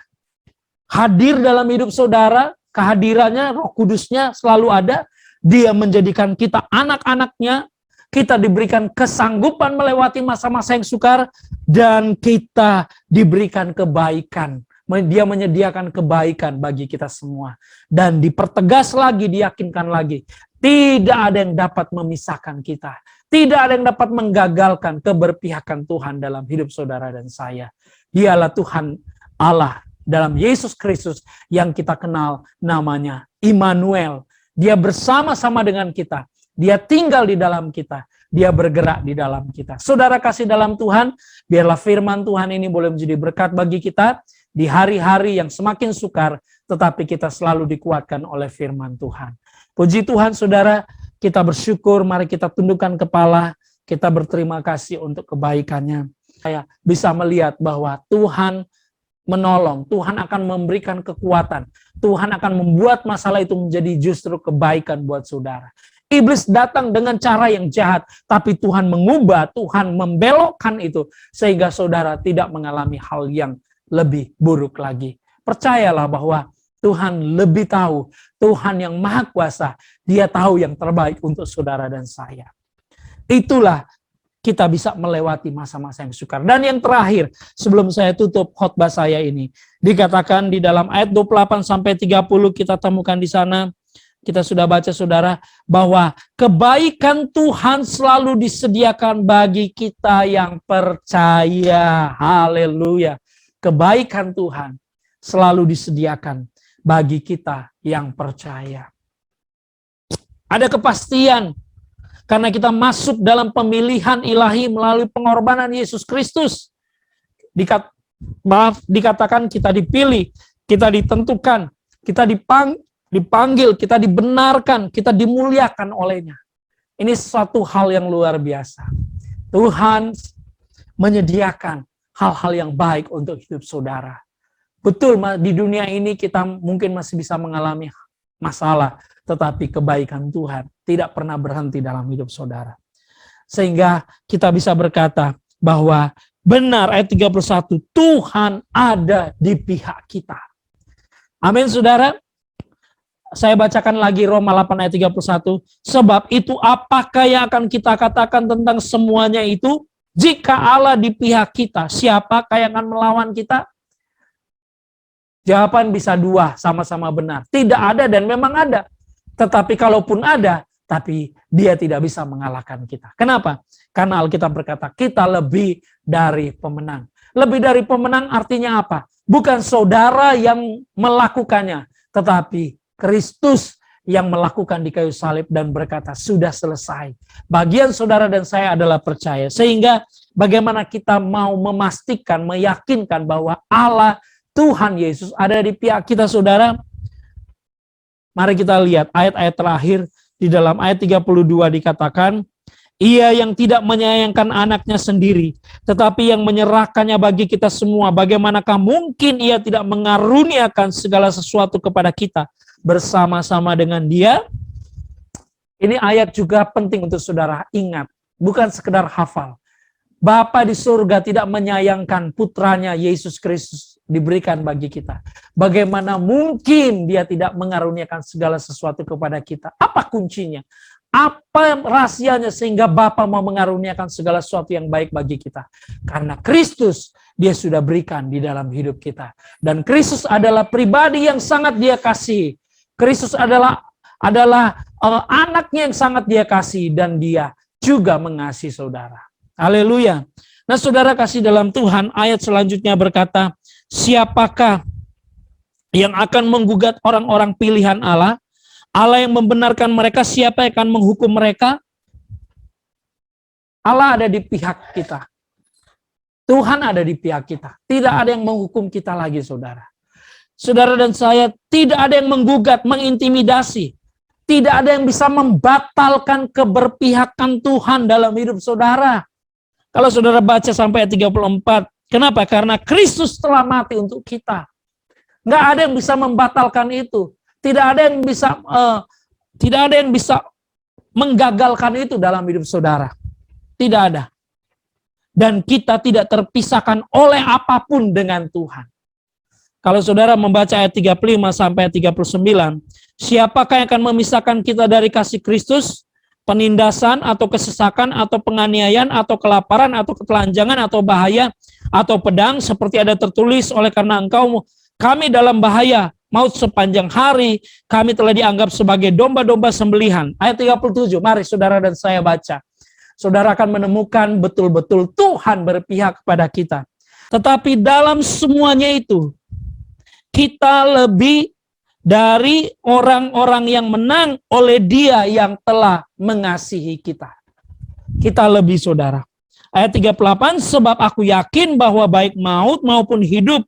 hadir dalam hidup saudara, kehadirannya, Roh Kudusnya selalu ada. Dia menjadikan kita anak-anaknya, kita diberikan kesanggupan melewati masa-masa yang sukar, dan kita diberikan kebaikan. Dia menyediakan kebaikan bagi kita semua. Dan dipertegas lagi, diyakinkan lagi, tidak ada yang dapat memisahkan kita. Tidak ada yang dapat menggagalkan keberpihakan Tuhan dalam hidup saudara dan saya. Dialah Tuhan Allah dalam Yesus Kristus yang kita kenal namanya Immanuel. Dia bersama-sama dengan kita. Dia tinggal di dalam kita. Dia bergerak di dalam kita. Saudara kasih dalam Tuhan, biarlah firman Tuhan ini boleh menjadi berkat bagi kita di hari-hari yang semakin sukar, tetapi kita selalu dikuatkan oleh firman Tuhan. Puji Tuhan saudara, kita bersyukur, mari kita tundukkan kepala, kita berterima kasih untuk kebaikannya. Saya bisa melihat bahwa Tuhan menolong, Tuhan akan memberikan kekuatan, Tuhan akan membuat masalah itu menjadi justru kebaikan buat saudara. Iblis datang dengan cara yang jahat, tapi Tuhan mengubah, Tuhan membelokkan itu, sehingga saudara tidak mengalami hal yang lebih buruk lagi. Percayalah bahwa Tuhan lebih tahu, Tuhan yang Maha Kuasa, Dia tahu yang terbaik untuk saudara dan saya. Itulah kita bisa melewati masa-masa yang sukar. Dan yang terakhir, sebelum saya tutup khotbah saya ini, dikatakan di dalam ayat 28 sampai 30 kita temukan di sana, kita sudah baca saudara, bahwa kebaikan Tuhan selalu disediakan bagi kita yang percaya. Haleluya. Kebaikan Tuhan selalu disediakan bagi kita yang percaya. Ada kepastian karena kita masuk dalam pemilihan ilahi melalui pengorbanan Yesus Kristus. Dikatakan kita dipilih, kita ditentukan, kita dipanggil, kita dibenarkan, kita dimuliakan olehnya. Ini suatu hal yang luar biasa. Tuhan menyediakan hal-hal yang baik untuk hidup saudara. Betul, di dunia ini kita mungkin masih bisa mengalami masalah, tetapi kebaikan Tuhan tidak pernah berhenti dalam hidup saudara. Sehingga kita bisa berkata bahwa benar, ayat 31, Tuhan ada di pihak kita. Amin, saudara. Saya bacakan lagi Roma 8 ayat 31. Sebab itu apakah yang akan kita katakan tentang semuanya itu? Jika Allah di pihak kita, siapakah yang akan melawan kita? Jawaban bisa dua, sama-sama benar. Tidak ada dan memang ada. Tetapi kalaupun ada, tapi dia tidak bisa mengalahkan kita. Kenapa? Karena Alkitab berkata, kita lebih dari pemenang. Lebih dari pemenang artinya apa? Bukan saudara yang melakukannya, tetapi Kristus yang melakukan di kayu salib dan berkata, sudah selesai. Bagian saudara dan saya adalah percaya. Sehingga bagaimana kita mau memastikan, meyakinkan bahwa Allah, Tuhan Yesus ada di pihak kita, saudara? Mari kita lihat ayat-ayat terakhir. Di dalam ayat 32 dikatakan, Ia yang tidak menyayangkan anaknya sendiri, tetapi yang menyerahkannya bagi kita semua. Bagaimanakah mungkin Ia tidak mengaruniakan segala sesuatu kepada kita bersama-sama dengan Dia? Ini ayat juga penting untuk saudara ingat, bukan sekedar hafal. Bapa di surga tidak menyayangkan putranya Yesus Kristus diberikan bagi kita. Bagaimana mungkin dia tidak mengaruniakan segala sesuatu kepada kita? Apa kuncinya? Apa rahasianya sehingga Bapa mau mengaruniakan segala sesuatu yang baik bagi kita? Karena Kristus dia sudah berikan di dalam hidup kita. Dan Kristus adalah pribadi yang sangat dia kasih. Kristus adalah anaknya yang sangat dia kasih dan dia juga mengasihi saudara. Haleluya. Nah, saudara kasih dalam Tuhan, ayat selanjutnya berkata, siapakah yang akan menggugat orang-orang pilihan Allah? Allah yang membenarkan mereka, siapa yang akan menghukum mereka? Allah ada di pihak kita. Tuhan ada di pihak kita. Tidak ada yang menghukum kita lagi, saudara. Saudara dan saya, tidak ada yang menggugat, mengintimidasi. Tidak ada yang bisa membatalkan keberpihakan Tuhan dalam hidup saudara. Kalau saudara baca sampai ayat 34, kenapa? Karena Kristus telah mati untuk kita. Nggak ada yang bisa membatalkan itu. Tidak ada yang bisa menggagalkan itu dalam hidup saudara. Tidak ada. Dan kita tidak terpisahkan oleh apapun dengan Tuhan. Kalau saudara membaca ayat 35 sampai ayat 39, siapakah yang akan memisahkan kita dari kasih Kristus? Penindasan atau kesesakan atau penganiayaan atau kelaparan atau ketelanjangan atau bahaya atau pedang, seperti ada tertulis, oleh karena engkau kami dalam bahaya maut sepanjang hari, kami telah dianggap sebagai domba-domba sembelihan. Ayat 37, mari saudara dan saya baca. Saudara akan menemukan betul-betul Tuhan berpihak kepada kita. Tetapi dalam semuanya itu, kita lebih dari orang-orang yang menang oleh Dia yang telah mengasihi kita. Kita lebih, saudara. Ayat 38, sebab aku yakin bahwa baik maut maupun hidup,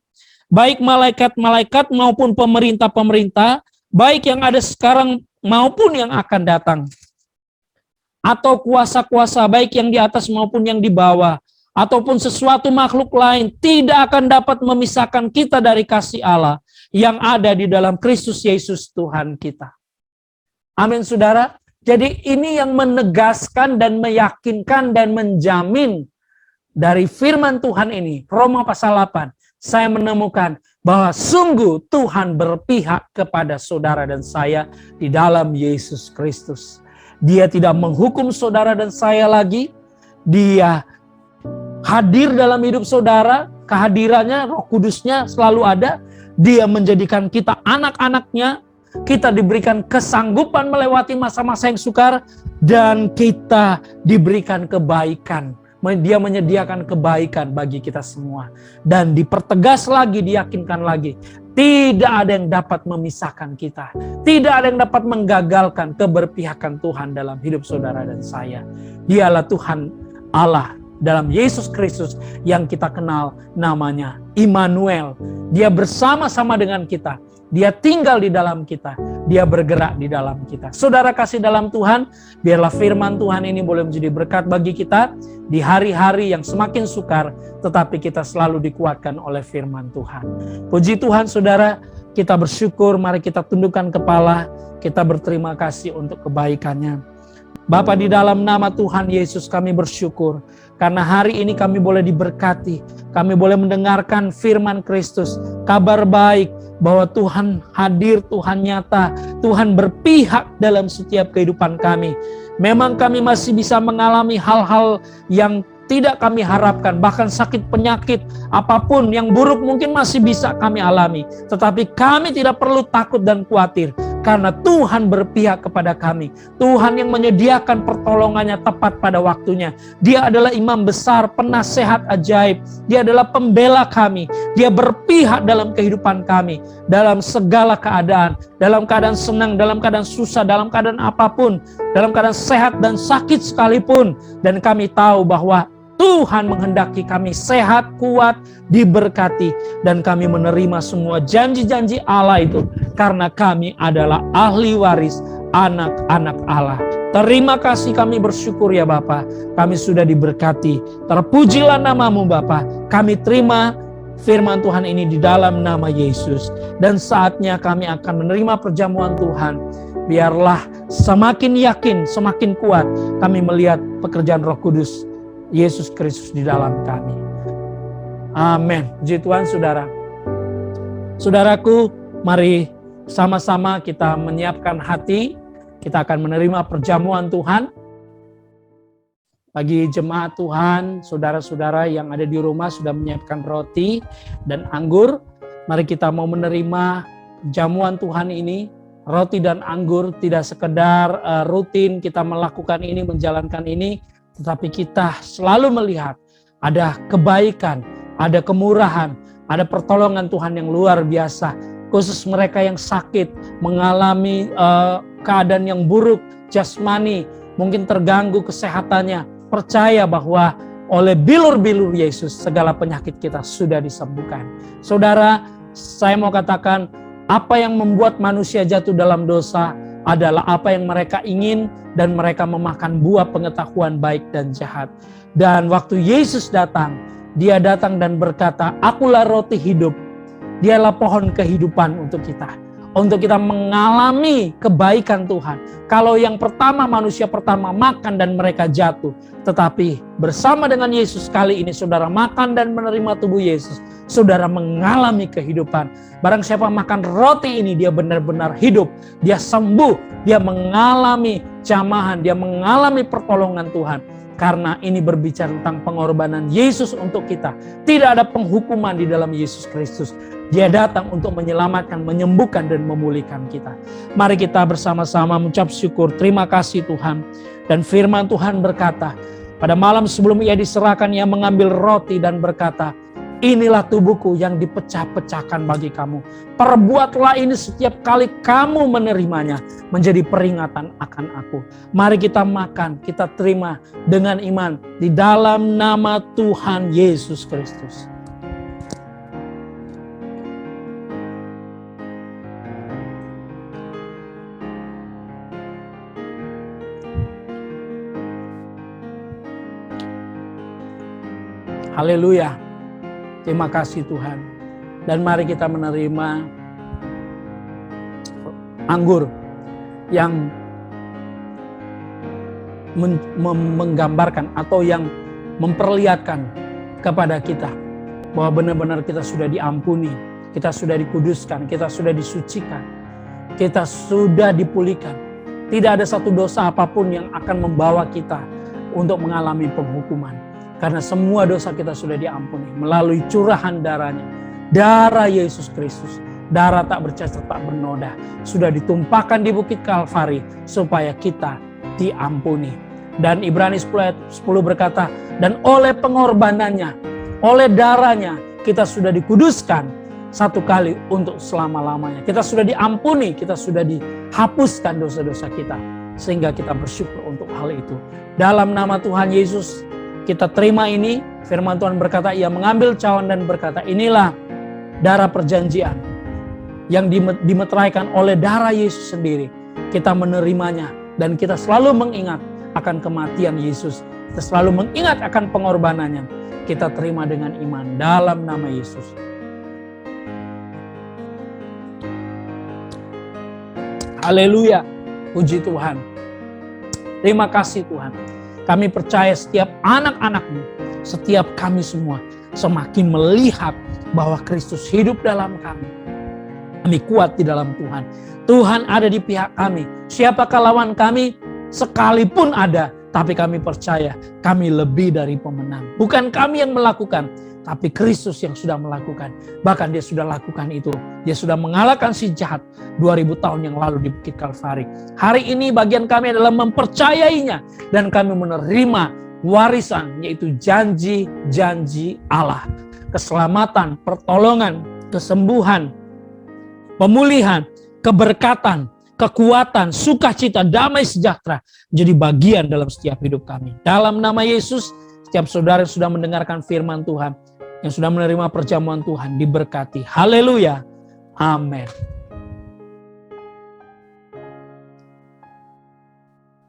baik malaikat-malaikat maupun pemerintah-pemerintah, baik yang ada sekarang maupun yang akan datang, atau kuasa-kuasa baik yang di atas maupun yang di bawah, ataupun sesuatu makhluk lain, tidak akan dapat memisahkan kita dari kasih Allah yang ada di dalam Kristus Yesus Tuhan kita. Amin, saudara. Jadi ini yang menegaskan dan meyakinkan dan menjamin dari firman Tuhan ini. Roma pasal 8, saya menemukan bahwa sungguh Tuhan berpihak kepada saudara dan saya di dalam Yesus Kristus. Dia tidak menghukum saudara dan saya lagi. Dia hadir dalam hidup saudara, kehadirannya, Roh Kudusnya selalu ada. Dia menjadikan kita anak-anaknya, kita diberikan kesanggupan melewati masa-masa yang sukar, dan kita diberikan kebaikan. Dia menyediakan kebaikan bagi kita semua. Dan dipertegas lagi, diyakinkan lagi, tidak ada yang dapat memisahkan kita. Tidak ada yang dapat menggagalkan keberpihakan Tuhan dalam hidup saudara dan saya. Dialah Tuhan Allah dalam Yesus Kristus yang kita kenal namanya Immanuel. Dia bersama-sama dengan kita. Dia tinggal di dalam kita. Dia bergerak di dalam kita. Saudara kasih dalam Tuhan, biarlah firman Tuhan ini boleh menjadi berkat bagi kita di hari-hari yang semakin sukar, tetapi kita selalu dikuatkan oleh firman Tuhan. Puji Tuhan, saudara, kita bersyukur, mari kita tundukkan kepala, kita berterima kasih untuk kebaikannya. Bapa, di dalam nama Tuhan Yesus kami bersyukur. Karena hari ini kami boleh diberkati, kami boleh mendengarkan firman Kristus, kabar baik bahwa Tuhan hadir, Tuhan nyata, Tuhan berpihak dalam setiap kehidupan kami. Memang kami masih bisa mengalami hal-hal yang tidak kami harapkan, bahkan sakit penyakit apapun yang buruk mungkin masih bisa kami alami. Tetapi kami tidak perlu takut dan khawatir, karena Tuhan berpihak kepada kami. Tuhan yang menyediakan pertolongannya tepat pada waktunya. Dia adalah imam besar, penasehat ajaib. Dia adalah pembela kami. Dia berpihak dalam kehidupan kami, dalam segala keadaan, dalam keadaan senang, dalam keadaan susah, dalam keadaan apapun, dalam keadaan sehat dan sakit sekalipun. Dan kami tahu bahwa Tuhan menghendaki kami sehat, kuat, diberkati, dan kami menerima semua janji-janji Allah itu karena kami adalah ahli waris anak-anak Allah. Terima kasih, kami bersyukur ya Bapa, kami sudah diberkati. Terpujilah namamu Bapa. Kami terima firman Tuhan ini di dalam nama Yesus. Dan saatnya kami akan menerima perjamuan Tuhan. Biarlah semakin yakin, semakin kuat kami melihat pekerjaan Roh Kudus Yesus Kristus di dalam kami. Amin. Puji Tuhan saudara. Saudaraku, mari sama-sama kita menyiapkan hati. Kita akan menerima perjamuan Tuhan. Bagi jemaat Tuhan, saudara-saudara yang ada di rumah sudah menyiapkan roti dan anggur. Mari kita mau menerima jamuan Tuhan ini. Roti dan anggur tidak sekedar rutin kita melakukan ini, menjalankan ini, tetapi kita selalu melihat ada kebaikan, ada kemurahan, ada pertolongan Tuhan yang luar biasa. Khusus mereka yang sakit, mengalami keadaan yang buruk, jasmani, mungkin terganggu kesehatannya. Percaya bahwa oleh bilur-bilur Yesus segala penyakit kita sudah disembuhkan. Saudara, saya mau katakan apa yang membuat manusia jatuh dalam dosa adalah apa yang mereka ingin dan mereka memakan buah pengetahuan baik dan jahat. Dan waktu Yesus datang, dia datang dan berkata, "Akulah roti hidup." Dialah pohon kehidupan untuk kita mengalami kebaikan Tuhan. Kalau yang pertama, manusia pertama makan dan mereka jatuh. Tetapi bersama dengan Yesus kali ini saudara makan dan menerima tubuh Yesus, saudara mengalami kehidupan. Barang siapa makan roti ini, dia benar-benar hidup. Dia sembuh, dia mengalami jamahan, dia mengalami pertolongan Tuhan. Karena ini berbicara tentang pengorbanan Yesus untuk kita. Tidak ada penghukuman di dalam Yesus Kristus. Dia datang untuk menyelamatkan, menyembuhkan, dan memulihkan kita. Mari kita bersama-sama mengucap syukur. Terima kasih Tuhan. Dan firman Tuhan berkata, pada malam sebelum ia diserahkan, ia mengambil roti dan berkata, "Inilah tubuhku yang dipecah-pecahkan bagi kamu. Perbuatlah ini setiap kali kamu menerimanya menjadi peringatan akan aku." Mari kita makan, kita terima dengan iman di dalam nama Tuhan Yesus Kristus. Haleluya. Terima kasih Tuhan. Dan mari kita menerima anggur yang menggambarkan atau yang memperlihatkan kepada kita bahwa benar-benar kita sudah diampuni, kita sudah dikuduskan, kita sudah disucikan, kita sudah dipulihkan. Tidak ada satu dosa apapun yang akan membawa kita untuk mengalami penghukuman. Karena semua dosa kita sudah diampuni melalui curahan darahnya. Darah Yesus Kristus, darah tak bercacat, tak bernoda, sudah ditumpahkan di bukit Kalvari supaya kita diampuni. Dan Ibrani 10 berkata, dan oleh pengorbanannya, oleh darahnya, kita sudah dikuduskan satu kali untuk selama-lamanya. Kita sudah diampuni, kita sudah dihapuskan dosa-dosa kita. Sehingga kita bersyukur untuk hal itu. Dalam nama Tuhan Yesus, kita terima ini. Firman Tuhan berkata, ia mengambil cawan dan berkata, "Inilah darah perjanjian yang dimeteraikan oleh darah Yesus sendiri." Kita menerimanya dan kita selalu mengingat akan kematian Yesus. Kita selalu mengingat akan pengorbanannya. Kita terima dengan iman dalam nama Yesus. Haleluya. Puji Tuhan. Terima kasih Tuhan. Kami percaya setiap anak-anak-Mu, setiap kami semua semakin melihat bahwa Kristus hidup dalam kami. Kami kuat di dalam Tuhan. Tuhan ada di pihak kami. Siapakah lawan kami? Sekalipun ada, tapi kami percaya kami lebih dari pemenang. Bukan kami yang melakukan, tapi Kristus yang sudah melakukan. Bahkan Dia sudah lakukan itu. Dia sudah mengalahkan si jahat 2000 tahun yang lalu di Bukit Kalvari. Hari ini bagian kami adalah mempercayainya. Dan kami menerima warisan, yaitu janji-janji Allah. Keselamatan, pertolongan, kesembuhan, pemulihan, keberkatan, kekuatan, sukacita, damai sejahtera jadi bagian dalam setiap hidup kami. Dalam nama Yesus, setiap saudara yang sudah mendengarkan firman Tuhan, yang sudah menerima perjamuan Tuhan, diberkati. Haleluya. Amin.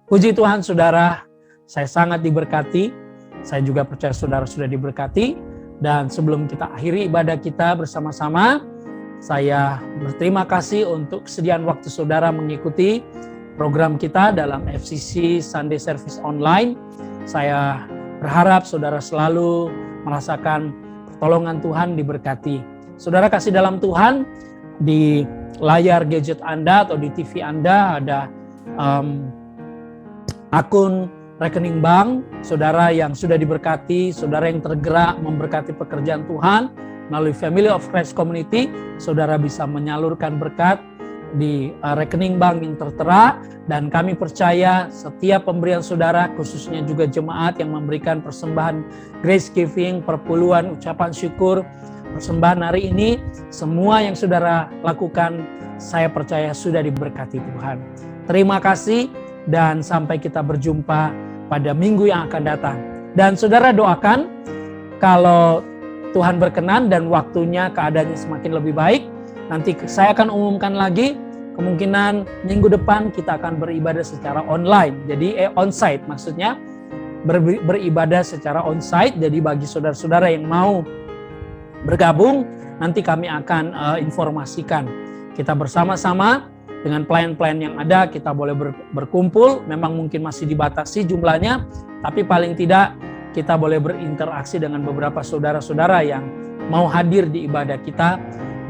Puji Tuhan saudara, saya sangat diberkati. Saya juga percaya saudara sudah diberkati. Dan sebelum kita akhiri ibadah kita bersama-sama, saya berterima kasih untuk kesediaan waktu saudara mengikuti program kita dalam FCC Sunday Service Online. Saya berharap saudara selalu merasakan pertolongan Tuhan, diberkati. Saudara kasih dalam Tuhan, di layar gadget Anda atau di TV Anda ada akun rekening bank saudara yang sudah diberkati, saudara yang tergerak memberkati pekerjaan Tuhan. Melalui Family of Christ Community, saudara bisa menyalurkan berkat di rekening bank yang tertera. Dan kami percaya setiap pemberian saudara, khususnya juga jemaat yang memberikan persembahan grace giving, perpuluhan, ucapan syukur, persembahan hari ini, semua yang saudara lakukan, saya percaya sudah diberkati Tuhan. Terima kasih dan sampai kita berjumpa pada minggu yang akan datang. Dan saudara doakan kalau Tuhan berkenan dan waktunya keadaannya semakin lebih baik, nanti saya akan umumkan lagi, kemungkinan minggu depan kita akan beribadah secara online. Jadi onsite maksudnya, beribadah secara onsite. Jadi bagi saudara-saudara yang mau bergabung, nanti kami akan informasikan. Kita bersama-sama dengan pelayan-pelayan yang ada, kita boleh berkumpul. Memang mungkin masih dibatasi jumlahnya, tapi paling tidak kita boleh berinteraksi dengan beberapa saudara-saudara yang mau hadir di ibadah kita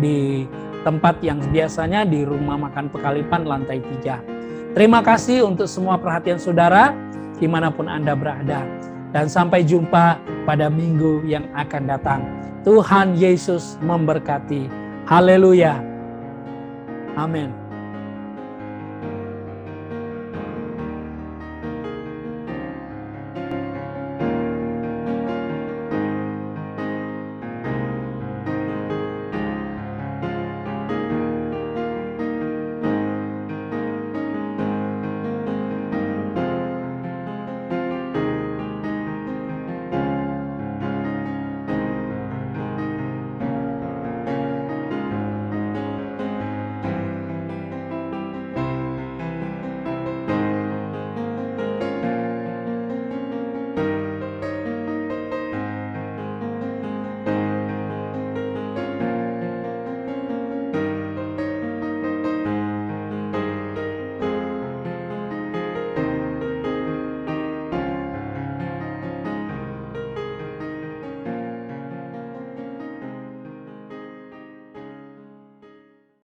di tempat yang biasanya di Rumah Makan Pekalipan lantai 3. Terima kasih untuk semua perhatian saudara dimanapun Anda berada. Dan sampai jumpa pada minggu yang akan datang. Tuhan Yesus memberkati. Haleluya. Amin.